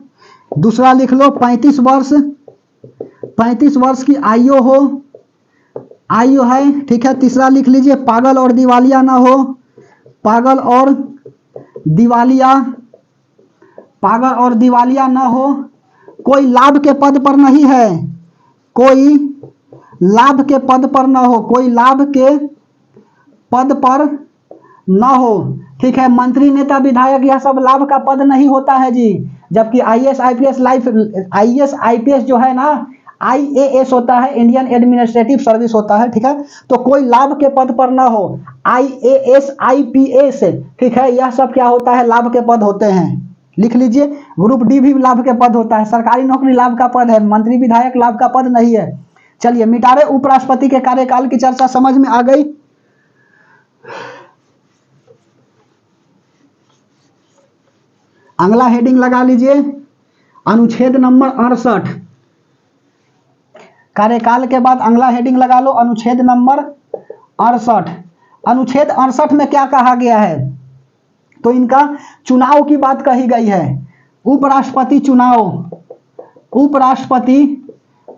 दूसरा लिख लो 35 वर्ष की आयु हो, आयु है, ठीक है। तीसरा लिख लीजिए पागल और दिवालिया ना हो, पागल और दिवालिया, पागल और दिवालिया ना हो, कोई लाभ के पद पर नहीं है, कोई लाभ के पद पर न हो, कोई लाभ के पद पर न हो, ठीक है। मंत्री नेता विधायक यह सब लाभ का पद नहीं होता है जी, जबकि आईएएस आईपीएस जो है ना आईएएस होता है, इंडियन एडमिनिस्ट्रेटिव सर्विस होता है, ठीक है। तो कोई लाभ के पद पर न हो, आईएएस आईपीएस, ठीक है, यह सब क्या होता है लाभ के पद होते हैं। लिख लीजिए ग्रुप डी भी लाभ के पद होता है, सरकारी नौकरी लाभ का पद है, मंत्री विधायक लाभ का पद नहीं है। चलिए मिटा रहे, उपराष्ट्रपति के कार्यकाल की चर्चा समझ में आ गई। अगला हेडिंग लगा लीजिए अनुच्छेद नंबर 68, कार्यकाल के बाद अगला हेडिंग लगा लो अनुच्छेद नंबर 68। अनुच्छेद 68 में क्या कहा गया है, तो इनका चुनाव की बात कही गई है। उपराष्ट्रपति चुनाव, उपराष्ट्रपति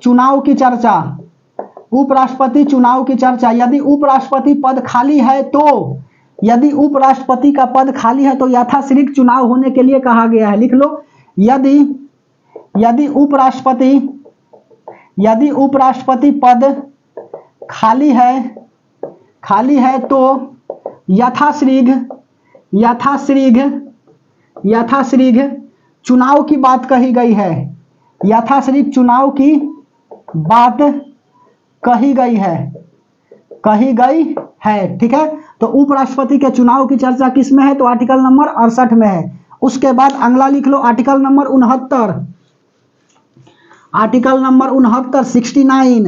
चुनाव की चर्चा, उपराष्ट्रपति चुनाव की चर्चा। यदि उपराष्ट्रपति पद खाली है तो, यदि उपराष्ट्रपति का पद खाली है तो यथाशीघ्र चुनाव होने के लिए कहा गया है। लिख लो यदि उपराष्ट्रपति पद खाली है तो यथाशीघ्र चुनाव की बात कही गई है, यथाशीघ्र चुनाव की बात कही गई है, ठीक है। तो उपराष्ट्रपति के चुनाव की चर्चा किस में है, तो आर्टिकल नंबर 68 में है। उसके बाद अगला लिख लो आर्टिकल नंबर 69, आर्टिकल नंबर 69 69,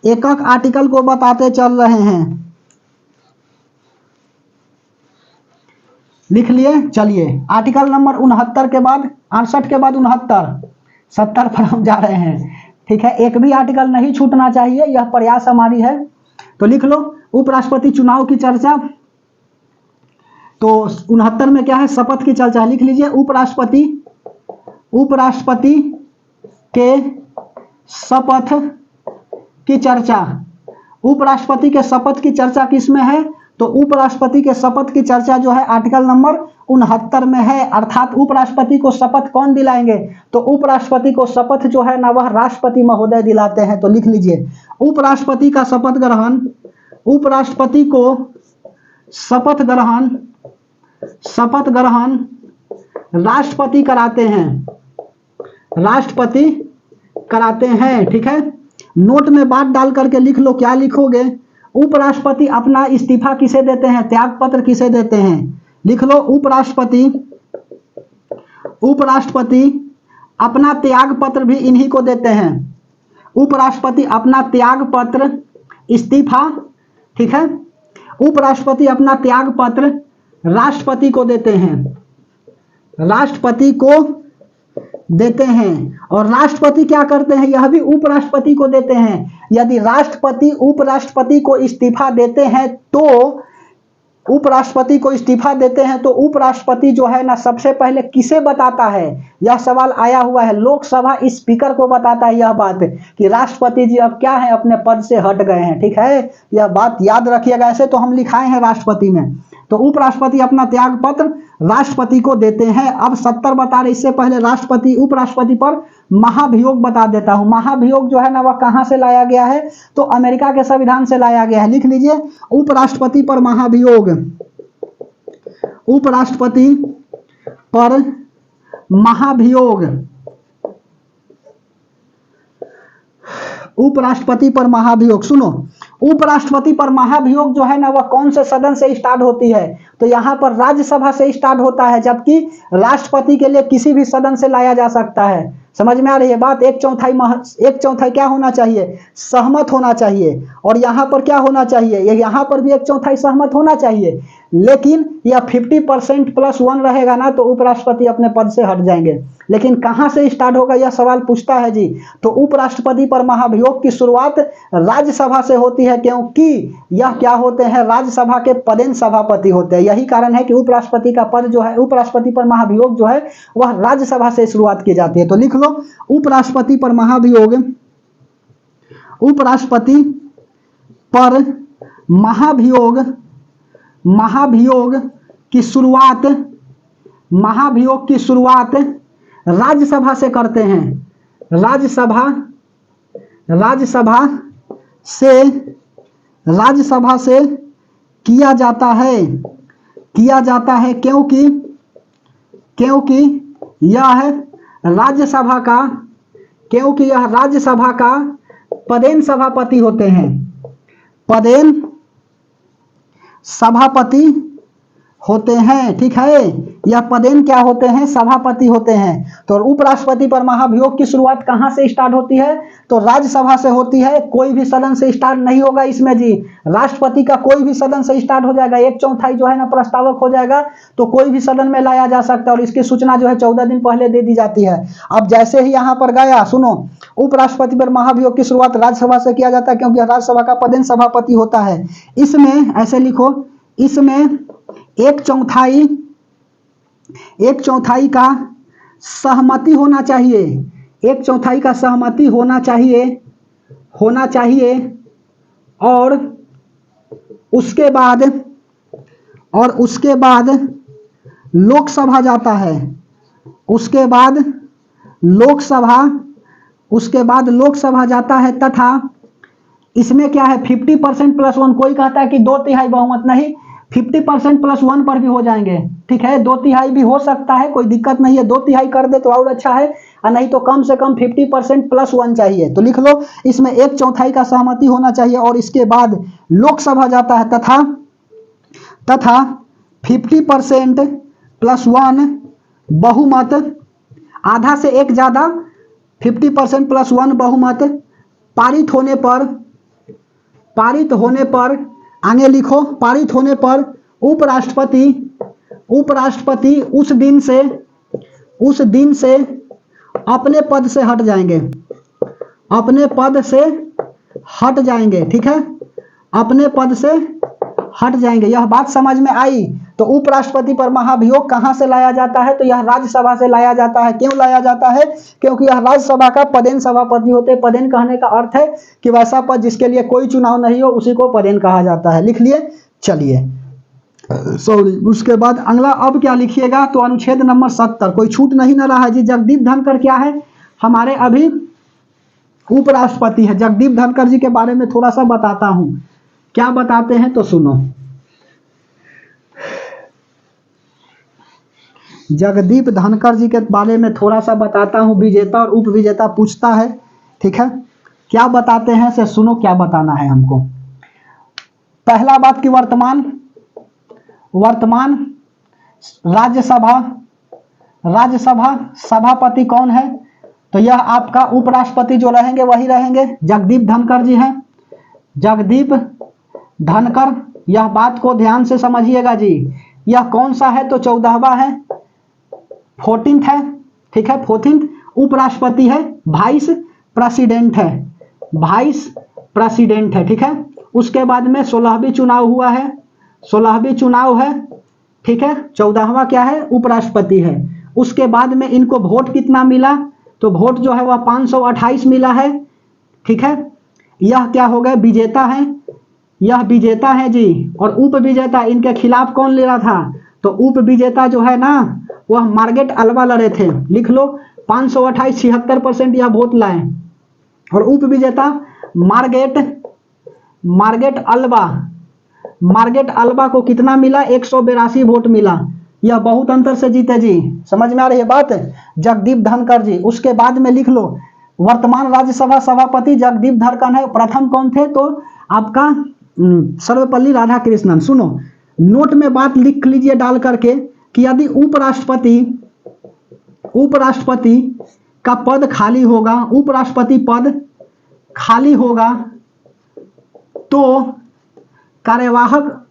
एक एक आर्टिकल को बताते चल रहे हैं, लिख लिए। चलिए आर्टिकल नंबर 69 के बाद 68 के बाद 69 70 पर हम जा रहे हैं, ठीक है। एक भी आर्टिकल नहीं छूटना चाहिए, यह प्रयास हमारी है। तो लिख लो उपराष्ट्रपति चुनाव की चर्चा, तो 69 में क्या है, शपथ की चर्चा। लिख लीजिए उपराष्ट्रपति के शपथ की चर्चा। उपराष्ट्रपति के शपथ की चर्चा किस में है, तो उपराष्ट्रपति के शपथ की चर्चा जो है आर्टिकल नंबर 69 में है, अर्थात उपराष्ट्रपति को शपथ कौन दिलाएंगे? तो उपराष्ट्रपति को शपथ जो है ना वह राष्ट्रपति महोदय दिलाते हैं। तो लिख लीजिए, उपराष्ट्रपति का शपथ ग्रहण, उपराष्ट्रपति को शपथ ग्रहण राष्ट्रपति कराते हैं, राष्ट्रपति कराते हैं। ठीक है, नोट में बात डाल करके लिख लो, क्या लिखोगे? उपराष्ट्रपति अपना इस्तीफा किसे देते हैं? त्याग पत्र किसे देते हैं? लिख लो, उपराष्ट्रपति अपना त्याग पत्र भी इन्हीं को देते हैं। उपराष्ट्रपति अपना त्याग पत्र, इस्तीफा, ठीक है, उपराष्ट्रपति अपना त्याग पत्र राष्ट्रपति को देते हैं, राष्ट्रपति को देते हैं। और राष्ट्रपति क्या करते हैं? यह भी उपराष्ट्रपति को देते हैं। यदि राष्ट्रपति उपराष्ट्रपति को इस्तीफा देते हैं तो उपराष्ट्रपति को इस्तीफा देते हैं तो उपराष्ट्रपति जो है ना सबसे पहले किसे बताता है? यह सवाल आया हुआ है, लोकसभा स्पीकर को बताता है यह बात कि राष्ट्रपति जी अब क्या है, अपने पद से हट गए हैं। ठीक है, यह बात याद रखिएगा, ऐसे तो हम लिखाए हैं राष्ट्रपति में। तो उपराष्ट्रपति अपना त्याग पत्र राष्ट्रपति को देते हैं। अब 70 बता रहे, इससे पहले राष्ट्रपति उपराष्ट्रपति पर महाभियोग बता देता हूं। महाभियोग जो है ना वह कहां से लाया गया है? तो अमेरिका के संविधान से लाया गया है। लिख लीजिए, उपराष्ट्रपति पर महाभियोग, उपराष्ट्रपति पर महाभियोग, उपराष्ट्रपति पर महाभियोग। सुनो, उपराष्ट्रपति पर महाभियोग जो है ना वह कौन से सदन से स्टार्ट होती है? तो यहां पर राज्यसभा से स्टार्ट होता है, जबकि राष्ट्रपति के लिए किसी भी सदन से लाया जा सकता है। समझ में आ रही है बात? एक चौथाई क्या होना चाहिए? सहमत होना चाहिए। और यहां पर क्या होना चाहिए? यहां पर भी 1/4 सहमत होना चाहिए, लेकिन यह 50% + 1 रहेगा ना तो उपराष्ट्रपति अपने पद से हट जाएंगे। लेकिन कहां से स्टार्ट होगा यह सवाल पूछता है जी। तो उपराष्ट्रपति पर महाभियोग की शुरुआत राज्यसभा से होती है, क्योंकि यह क्या होते हैं? राज्यसभा के पदेन सभापति होते हैं। यही कारण है कि उपराष्ट्रपति का पद जो है, उपराष्ट्रपति पर महाभियोग जो है वह राज्यसभा से शुरुआत की जाती है। तो लिख लो, उपराष्ट्रपति पर महाभियोग, उपराष्ट्रपति पर महाभियोग की शुरुआत राज्यसभा से करते हैं। राज्यसभा से किया जाता है, क्योंकि यह राज्यसभा का पदेन सभापति होते हैं, पदेन सभापति होते हैं। ठीक है, यह पदेन क्या होते हैं? सभापति होते हैं। तो उपराष्ट्रपति पर महाभियोग की शुरुआत कहां से स्टार्ट होती है? तो राज्यसभा से होती है। कोई भी सदन से स्टार्ट नहीं होगा इसमें जी, राष्ट्रपति का कोई भी सदन से स्टार्ट हो जाएगा। 1/4 जो है ना प्रस्तावक हो जाएगा तो कोई भी सदन में लाया जा सकता है, और इसकी सूचना जो है 14 दिन पहले दे दी जाती है। अब जैसे ही यहां पर गया, सुनो, उपराष्ट्रपति पर महाभियोग की शुरुआत राज्यसभा से किया जाता है, क्योंकि राज्यसभा का पदेन सभापति होता है। इसमें ऐसे लिखो, इसमें 1/4 का सहमति होना चाहिए, 1/4 का सहमति होना चाहिए। और उसके बाद लोकसभा जाता है, उसके बाद लोकसभा जाता है। तथा इसमें क्या है? 50% + 1। कोई कहता है कि 2/3 बहुमत, नहीं, 50% + 1 पर भी हो जाएंगे। ठीक है, 2/3 भी हो सकता है, कोई दिक्कत नहीं है। 2/3 कर दे तो और अच्छा है, और नहीं तो कम से कम 50% + 1 चाहिए। तो लिख लो, इसमें 1/4 का सहमति होना चाहिए और इसके बाद लोकसभा जाता है। तथा 50% + 1 बहुमत, आधा से एक ज्यादा, 50% + 1 बहुमत पारित होने पर आगे लिखो, पारित होने पर उपराष्ट्रपति उस दिन से अपने पद से हट जाएंगे, ठीक है, अपने पद से हट जाएंगे। यह बात समझ में आई? तो उपराष्ट्रपति पर महाभियोग कहां से लाया जाता है? तो यह राज्यसभा से लाया जाता है। क्यों लाया जाता है? क्योंकि यह राज्यसभा का पदेन सभापति होते हैं। पदेन कहने का अर्थ है कि वैसा पद जिसके लिए कोई चुनाव नहीं हो उसी को पदेन कहा जाता है। लिख लिए? चलिए सॉरी। उसके बाद अगला अब क्या लिखिएगा, तो अनुच्छेद नंबर 70, कोई छूट नहीं ना रहा है जी। जगदीप धनखड़ क्या है, हमारे अभी उपराष्ट्रपति है। जगदीप धनखड़ जी के बारे में थोड़ा सा बताता हूं, क्या बताते हैं तो सुनो। जगदीप धनखड़ जी के बारे में थोड़ा सा बताता हूं, विजेता और उप विजेता पूछता है, ठीक है। क्या बताते हैं से सुनो, क्या बताना है हमको। पहला बात कि वर्तमान राज्यसभा सभापति कौन है, तो यह आपका उपराष्ट्रपति जो रहेंगे वही रहेंगे, जगदीप धनखड़ जी हैं। जगदीप धनखड़, यह बात को ध्यान से समझिएगा जी। यह कौन सा है, तो 14वां है, 14th है, ठीक है। 14th उपराष्ट्रपति है, वाइस प्रेसिडेंट है, ठीक है। उसके बाद में 16वीं चुनाव हुआ है, 16वीं चुनाव है, ठीक है। 14वां क्या है, उपराष्ट्रपति है। उसके बाद में इनको वोट कितना मिला, तो वोट जो है वह 528 मिला है, ठीक है। यह क्या हो गए, विजेता है, यह विजेता है जी। और उप विजेता, इनके खिलाफ कौन ले रहा था, तो उप विजेता जो है ना वह मार्गेट अल्वा लड़े थे, लिख लो। 528 76% यह वोट लाए। और उप विजेता मार्गेट अल्वा को कितना मिला, 182 वोट मिला। यह बहुत अंतर से जीते जी, समझ में आ रही है बात, जगदीप धनखड़ जी। उसके बाद में लिख लो, वर्तमान राज्यसभा सभापति जगदीप धनखड़ है। प्रथम कौन थे, तो आपका सर्वपल्ली राधाकृष्णन। सुनो, नोट में बात लिख लीजिए डाल करके कि यदि उपराष्ट्रपति का पद खाली होगा, उपराष्ट्रपति पद खाली होगा, तो कार्यवाहक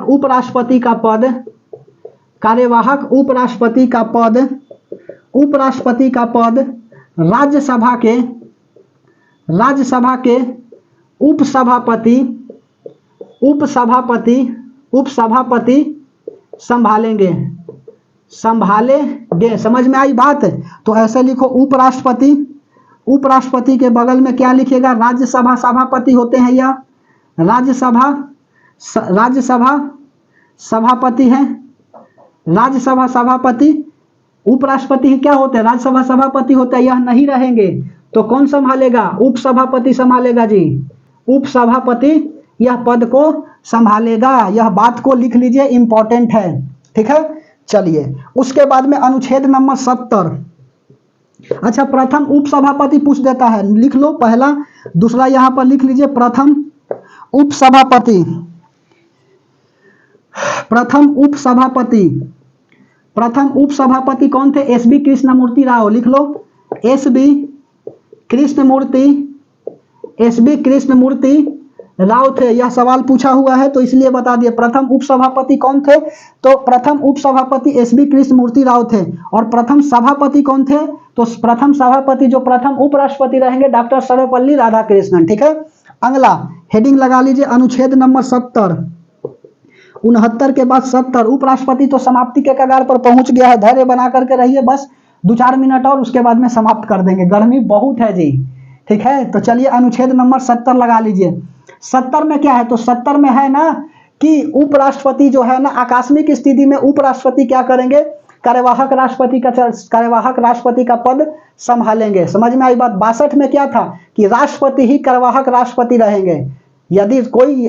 उपराष्ट्रपति का पद राज्यसभा के उपसभापति संभालेंगे। समझ में आई बात। तो ऐसे लिखो, उपराष्ट्रपति के बगल में क्या लिखेगा, राज्यसभा सभापति होते हैं, यह राज्यसभा सभापति हैं। राज्यसभा सभापति, उपराष्ट्रपति क्या होते हैं, राज्यसभा सभापति होते हैं। यह नहीं रहेंगे तो कौन संभालेगा, उपसभापति संभालेगा जी। उपसभापति यह पद को संभालेगा। यह बात को लिख लीजिए, इंपॉर्टेंट है, ठीक है। चलिए, उसके बाद में अनुच्छेद नंबर 70। अच्छा, प्रथम उपसभापति पूछ देता है, लिख लो पहला, दूसरा यहां पर लिख लीजिए, प्रथम उपसभापति कौन थे, एस बी कृष्णमूर्ति राव। लिख लो, एस बी कृष्णमूर्ति राव थे। यह सवाल पूछा हुआ है तो इसलिए बता दिए। प्रथम उपसभापति कौन थे, तो प्रथम उपसभापति एस बी कृष्णमूर्ति राव थे। और प्रथम सभापति कौन थे, तो प्रथम सभापति जो प्रथम उपराष्ट्रपति रहेंगे, डॉक्टर सर्वपल्ली राधाकृष्णन, ठीक है। अगला हेडिंग लगा लीजिए, अनुच्छेद नंबर 70। 69 के बाद 70। उपराष्ट्रपति तो समाप्ति के कगार पर पहुंच गया है, धैर्य बना करके रहिए, बस 2-4 मिनट और, उसके बाद में समाप्त कर देंगे, गर्मी बहुत है जी, ठीक है। तो चलिए अनुच्छेद नंबर 70 लगा लीजिए। 70 में क्या है, तो 70 में है ना कि उपराष्ट्रपति जो है ना, आकस्मिक स्थिति में उपराष्ट्रपति क्या करेंगे, कार्यवाहक राष्ट्रपति का पद संभालेंगे। समझ में आई बात। 62 में क्या था कि राष्ट्रपति ही कार्यवाहक राष्ट्रपति रहेंगे। यदि कोई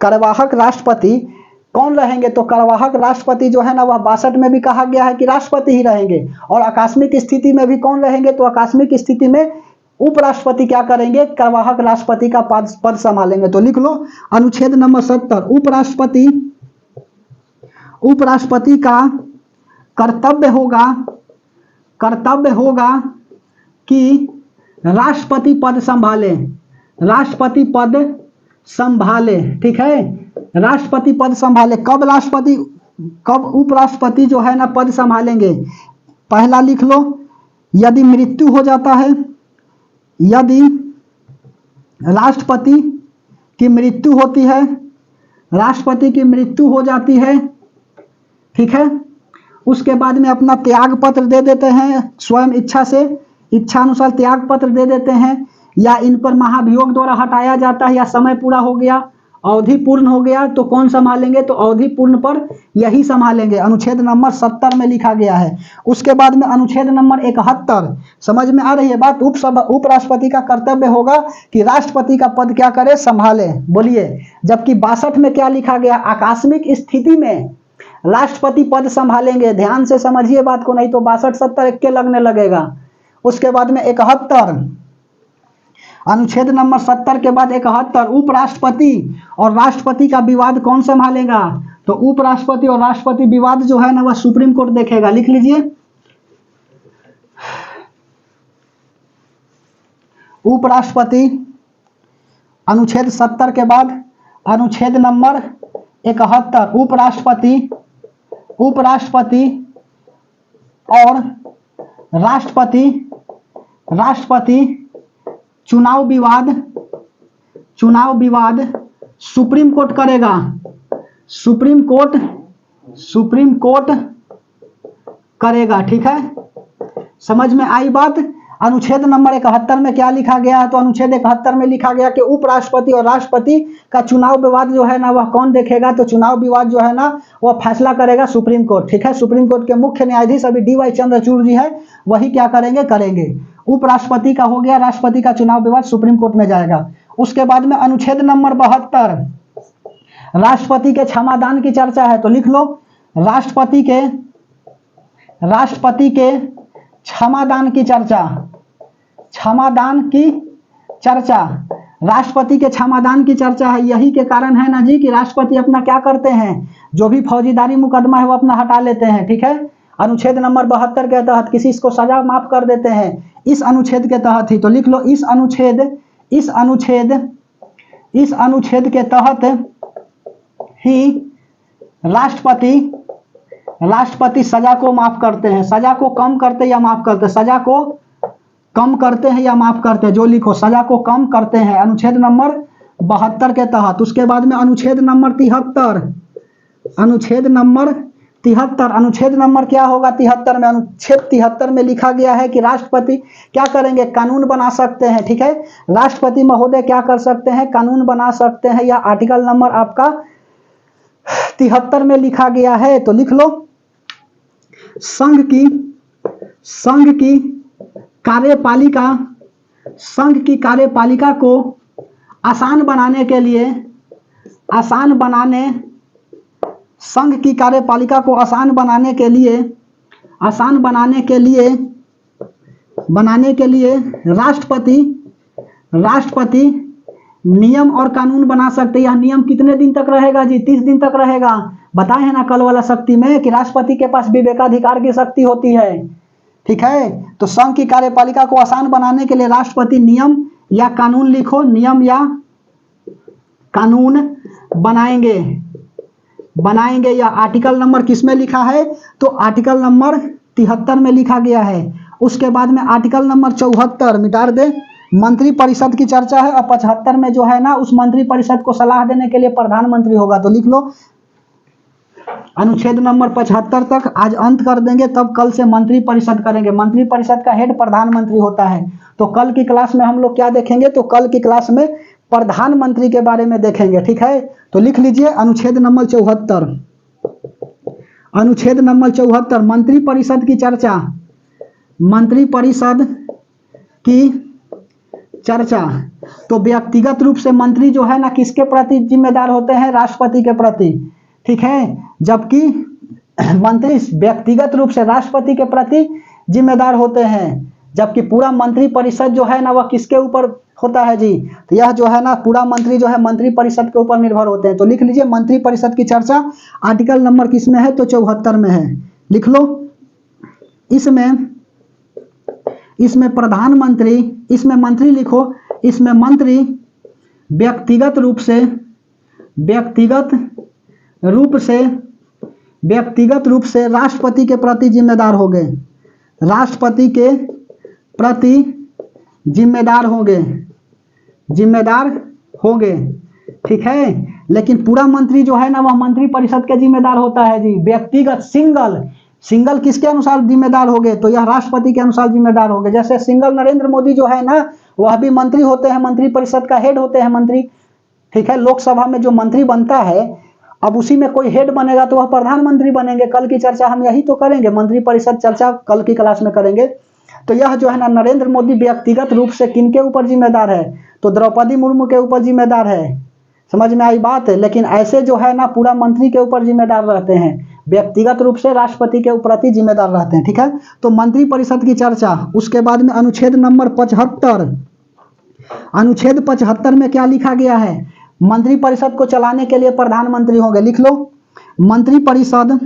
कार्यवाहक राष्ट्रपति कौन रहेंगे, तो कार्यवाहक राष्ट्रपति जो है ना वह 62 में भी कहा गया है कि राष्ट्रपति ही रहेंगे। और आकस्मिक स्थिति में भी कौन रहेंगे, तो आकस्मिक स्थिति में उपराष्ट्रपति क्या करेंगे, कार्यवाहक राष्ट्रपति का पद संभालेंगे। तो लिख लो अनुच्छेद नंबर 70। उपराष्ट्रपति का कर्तव्य होगा कि राष्ट्रपति पद संभाले, ठीक है। राष्ट्रपति पद संभाले। कब उपराष्ट्रपति जो है ना पद संभालेंगे, पहला लिख लो, यदि मृत्यु हो जाता है, यदि राष्ट्रपति की मृत्यु होती है, राष्ट्रपति की मृत्यु हो जाती है, ठीक है। उसके बाद में अपना त्याग पत्र दे देते हैं, स्वयं इच्छानुसार त्याग पत्र दे देते हैं, या इन पर महाभियोग द्वारा हटाया जाता है, या समय पूरा हो गया, अवधि पूर्ण हो गया, तो कौन संभालेंगे? तो अवधि पूर्ण पर यही संभालेंगे। अनुच्छेद नंबर 70 में लिखा गया है। उसके बाद में अनुच्छेद नंबर 71, समझ में आ रही है बात? उपराष्ट्रपति का कर्तव्य होगा कि राष्ट्रपति का पद क्या करे? संभाले। बोलिए। जबकि 62 में क्या लिखा गया? आकस्मिक स्थिति में राष्ट्रपति पद संभालेंगे। ध्यान से समझिए बात को, नहीं तो 62 70 इक्के लगने लगेगा। उसके बाद में 71, अनुच्छेद नंबर 70 के बाद 71, उपराष्ट्रपति और राष्ट्रपति का विवाद कौन संभालेगा? तो उपराष्ट्रपति और राष्ट्रपति विवाद जो है ना वह सुप्रीम कोर्ट देखेगा। लिख लीजिए, उपराष्ट्रपति, अनुच्छेद 70 के बाद अनुच्छेद नंबर 71, उपराष्ट्रपति और राष्ट्रपति चुनाव विवाद सुप्रीम कोर्ट करेगा। सुप्रीम कोर्ट करेगा। ठीक है, समझ में आई बात? अनुच्छेद नंबर 71 में क्या लिखा गया है? तो अनुच्छेद 71 में लिखा गया कि उपराष्ट्रपति और राष्ट्रपति का चुनाव विवाद जो है ना वह कौन देखेगा? तो चुनाव विवाद जो है ना वह फैसला करेगा सुप्रीम कोर्ट। ठीक है, सुप्रीम कोर्ट के मुख्य न्यायाधीश अभी DY चंद्रचूड़ जी है, वही क्या करेंगे? उपराष्ट्रपति का हो गया, राष्ट्रपति का चुनाव विवाद सुप्रीम कोर्ट में जाएगा। उसके बाद में अनुच्छेद नंबर 72, राष्ट्रपति के क्षमादान की चर्चा है, तो लिख लो, राष्ट्रपति के क्षमादान की चर्चा। राष्ट्रपति के क्षमादान की चर्चा है। यही के कारण है ना जी कि राष्ट्रपति अपना क्या करते हैं? जो भी फौजीदारी मुकदमा है वो अपना हटा लेते हैं। ठीक है, अनुच्छेद नंबर 72 के तहत किसी को सजा माफ कर देते हैं, इस अनुच्छेद के तहत ही। तो लिख लो, इस अनुच्छेद के तहत ही राष्ट्रपति सजा को माफ करते हैं। सजा को कम करते या माफ करते हैं? सजा को कम करते हैं या माफ करते हैं? जो लिखो, सजा को कम करते हैं, अनुच्छेद नंबर 72 के तहत। उसके बाद में अनुच्छेद नंबर 73, अनुच्छेद नंबर क्या होगा? 73 में, अनुच्छेद 73 में लिखा गया है कि राष्ट्रपति क्या करेंगे? कानून बना सकते हैं। ठीक है, राष्ट्रपति महोदय क्या कर सकते हैं? कानून बना सकते हैं। या आर्टिकल नंबर आपका 73 में लिखा गया है। तो लिख लो, संघ की कार्यपालिका को आसान बनाने के लिए राष्ट्रपति नियम और कानून बना सकते हैं। यह नियम कितने दिन तक रहेगा जी? 30 दिन तक रहेगा। बताए हैं ना कल वाला शक्ति में कि राष्ट्रपति के पास विवेकाधिकार की शक्ति होती है। ठीक है, तो संघ की कार्यपालिका को आसान बनाने के लिए राष्ट्रपति नियम या कानून, लिखो, नियम या कानून बनाएंगे। या आर्टिकल नंबर किस में लिखा है? तो आर्टिकल नंबर 73 में लिखा गया है। उसके बाद में आर्टिकल नंबर 74 मिटा दे, मंत्रिपरिषद की चर्चा है। और 75 में जो है ना उस मंत्रिपरिषद को सलाह देने के लिए प्रधानमंत्री होगा। तो लिख लो, अनुच्छेद नंबर 75 तक आज अंत कर देंगे, तब कल से मंत्रिपरिषद करेंगे। मंत्रिपरिषद का हेड प्रधानमंत्री होता है। तो कल की क्लास में हम लोग क्या देखेंगे? तो कल की क्लास में प्रधानमंत्री के बारे में देखेंगे। ठीक है, तो लिख लीजिए, अनुच्छेद नंबर 74 मंत्रिपरिषद की चर्चा। मंत्रिपरिषद की चर्चा। तो व्यक्तिगत रूप से मंत्री जो है ना किसके प्रति जिम्मेदार होते हैं? राष्ट्रपति के प्रति। ठीक है, जबकि मंत्री व्यक्तिगत रूप से राष्ट्रपति के प्रति जिम्मेदार होते हैं, जबकि पूरा मंत्रिपरिषद जो है ना वह किसके ऊपर होता है जी? तो यह जो है ना पूरा मंत्री जो है मंत्रिपरिषद के ऊपर निर्भर होते हैं। तो लिख लीजिए, मंत्रिपरिषद की चर्चा आर्टिकल नंबर किस में है? तो 74 में है। लिख लो, इसमें प्रधानमंत्री, इसमें मंत्री लिखो, इसमें मंत्री व्यक्तिगत रूप से राष्ट्रपति के प्रति जिम्मेदार होंगे। राष्ट्रपति के प्रति जिम्मेदार होंगे। ठीक है, लेकिन पूरा मंत्री जो है ना वह मंत्रिपरिषद के जिम्मेदार होता है जी। व्यक्तिगत सिंगल किसके अनुसार जिम्मेदार होंगे, तो यह राष्ट्रपति के अनुसार जिम्मेदार होंगे। जैसे सिंगल नरेंद्र मोदी जो है ना, वह भी मंत्री होते हैं, मंत्री परिषद का हेड होते हैं मंत्री, ठीक है। लोकसभा में जो मंत्री बनता है, अब उसी में कोई हेड बनेगा तो वह प्रधानमंत्री बनेंगे। कल की चर्चा हम यही तो करेंगे, मंत्री परिषद चर्चा कल की क्लास में करेंगे। तो यह जो है ना, नरेंद्र मोदी व्यक्तिगत रूप से किनके ऊपर जिम्मेदार है, तो द्रौपदी मुर्मू के ऊपर जिम्मेदार है। समझ में आई बात है। लेकिन ऐसे जो है ना, पूरा मंत्री के ऊपर जिम्मेदार रहते हैं, व्यक्तिगत रूप से राष्ट्रपति के प्रति जिम्मेदार रहते हैं, ठीक है। तो मंत्री परिषद की चर्चा, उसके बाद में अनुच्छेद नंबर 75, अनुच्छेद 75 में क्या लिखा गया है, मंत्री परिषद को चलाने के लिए प्रधानमंत्री होंगे। लिख लो, मंत्री परिषद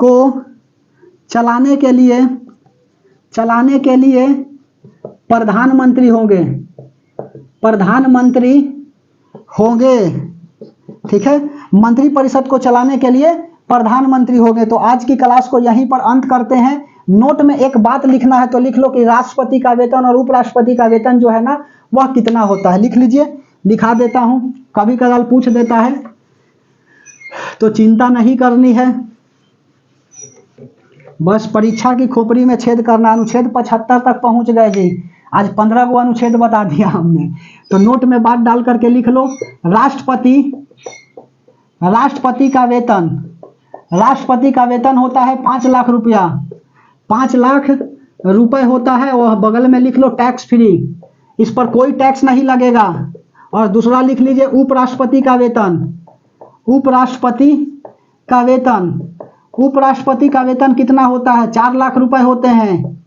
को चलाने के लिए प्रधानमंत्री होंगे, ठीक है। मंत्री परिषद को चलाने के लिए प्रधानमंत्री होंगे। तो आज की क्लास को यहीं पर अंत करते हैं। नोट में एक बात लिखना है तो लिख लो कि राष्ट्रपति का वेतन और उपराष्ट्रपति का वेतन जो है ना, वह कितना होता है। लिख लीजिए, लिखा देता हूं, कभी कभार पूछ देता है तो चिंता नहीं करनी है, बस परीक्षा की खोपड़ी में छेद करना। अनुच्छेद 75 तक पहुंच गए जी, आज 15 को अनुच्छेद बता दिया हमने। तो नोट में बात डाल करके लिख लो, राष्ट्रपति का वेतन होता है 5 लाख रुपया, 5 लाख रुपए होता है। वह बगल में लिख लो टैक्स फ्री, इस पर कोई टैक्स नहीं लगेगा। और दूसरा लिख लीजिए उपराष्ट्रपति का वेतन कितना होता है, 4 लाख रुपए होते हैं,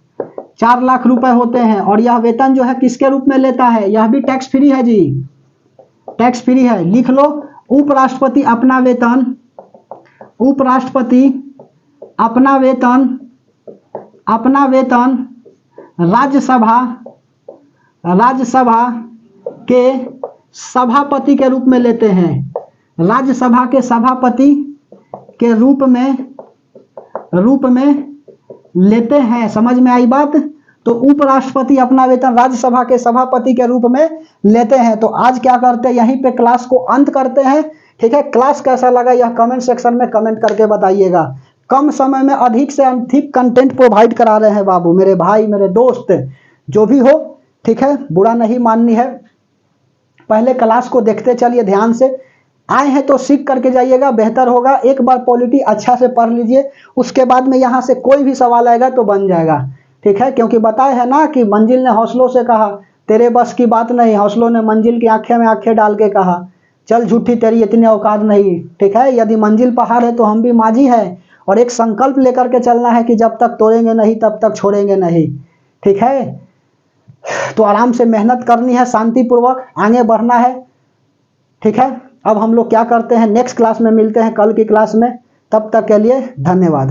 4 लाख रुपए होते हैं। और यह वेतन जो है किसके रूप में लेता है, यह भी टैक्स फ्री है जी, टैक्स फ्री है। लिख लो, उपराष्ट्रपति अपना वेतन राज्यसभा के सभापति के रूप में लेते हैं, राज्यसभा के सभापति के रूप में लेते हैं। समझ में आई बात। तो उपराष्ट्रपति अपना वेतन राज्यसभा के सभापति के रूप में लेते हैं। तो आज क्या करते हैं, यहीं पे क्लास को अंत करते हैं, ठीक है। क्लास कैसा लगा यह कमेंट सेक्शन में कमेंट करके बताइएगा। कम समय में अधिक से अधिक कंटेंट प्रोवाइड करा रहे हैं बाबू, मेरे भाई, मेरे दोस्त, जो भी हो, ठीक है। बुरा नहीं माननी है। पहले क्लास को देखते चलिए ध्यान से, आए हैं तो सीख करके जाइएगा, बेहतर होगा। एक बार पॉलिटी अच्छा से पढ़ लीजिए, उसके बाद में यहाँ से कोई भी सवाल आएगा तो बन जाएगा, ठीक है। क्योंकि बताया है ना कि मंजिल ने हौसलों से कहा तेरे बस की बात नहीं, हौसलों ने मंजिल की आंखें में आंखें डाल के कहा चल झूठी तेरी इतनी औकात नहीं, ठीक है। यदि मंजिल पहाड़ है तो हम भी माझी है, और एक संकल्प लेकर के चलना है कि जब तक तोड़ेंगे नहीं तब तक छोड़ेंगे नहीं, ठीक है। तो आराम से मेहनत करनी है, शांतिपूर्वक आगे बढ़ना है, ठीक है। अब हम लोग क्या करते हैं, नेक्स्ट क्लास में मिलते हैं, कल की क्लास में। तब तक के लिए धन्यवाद।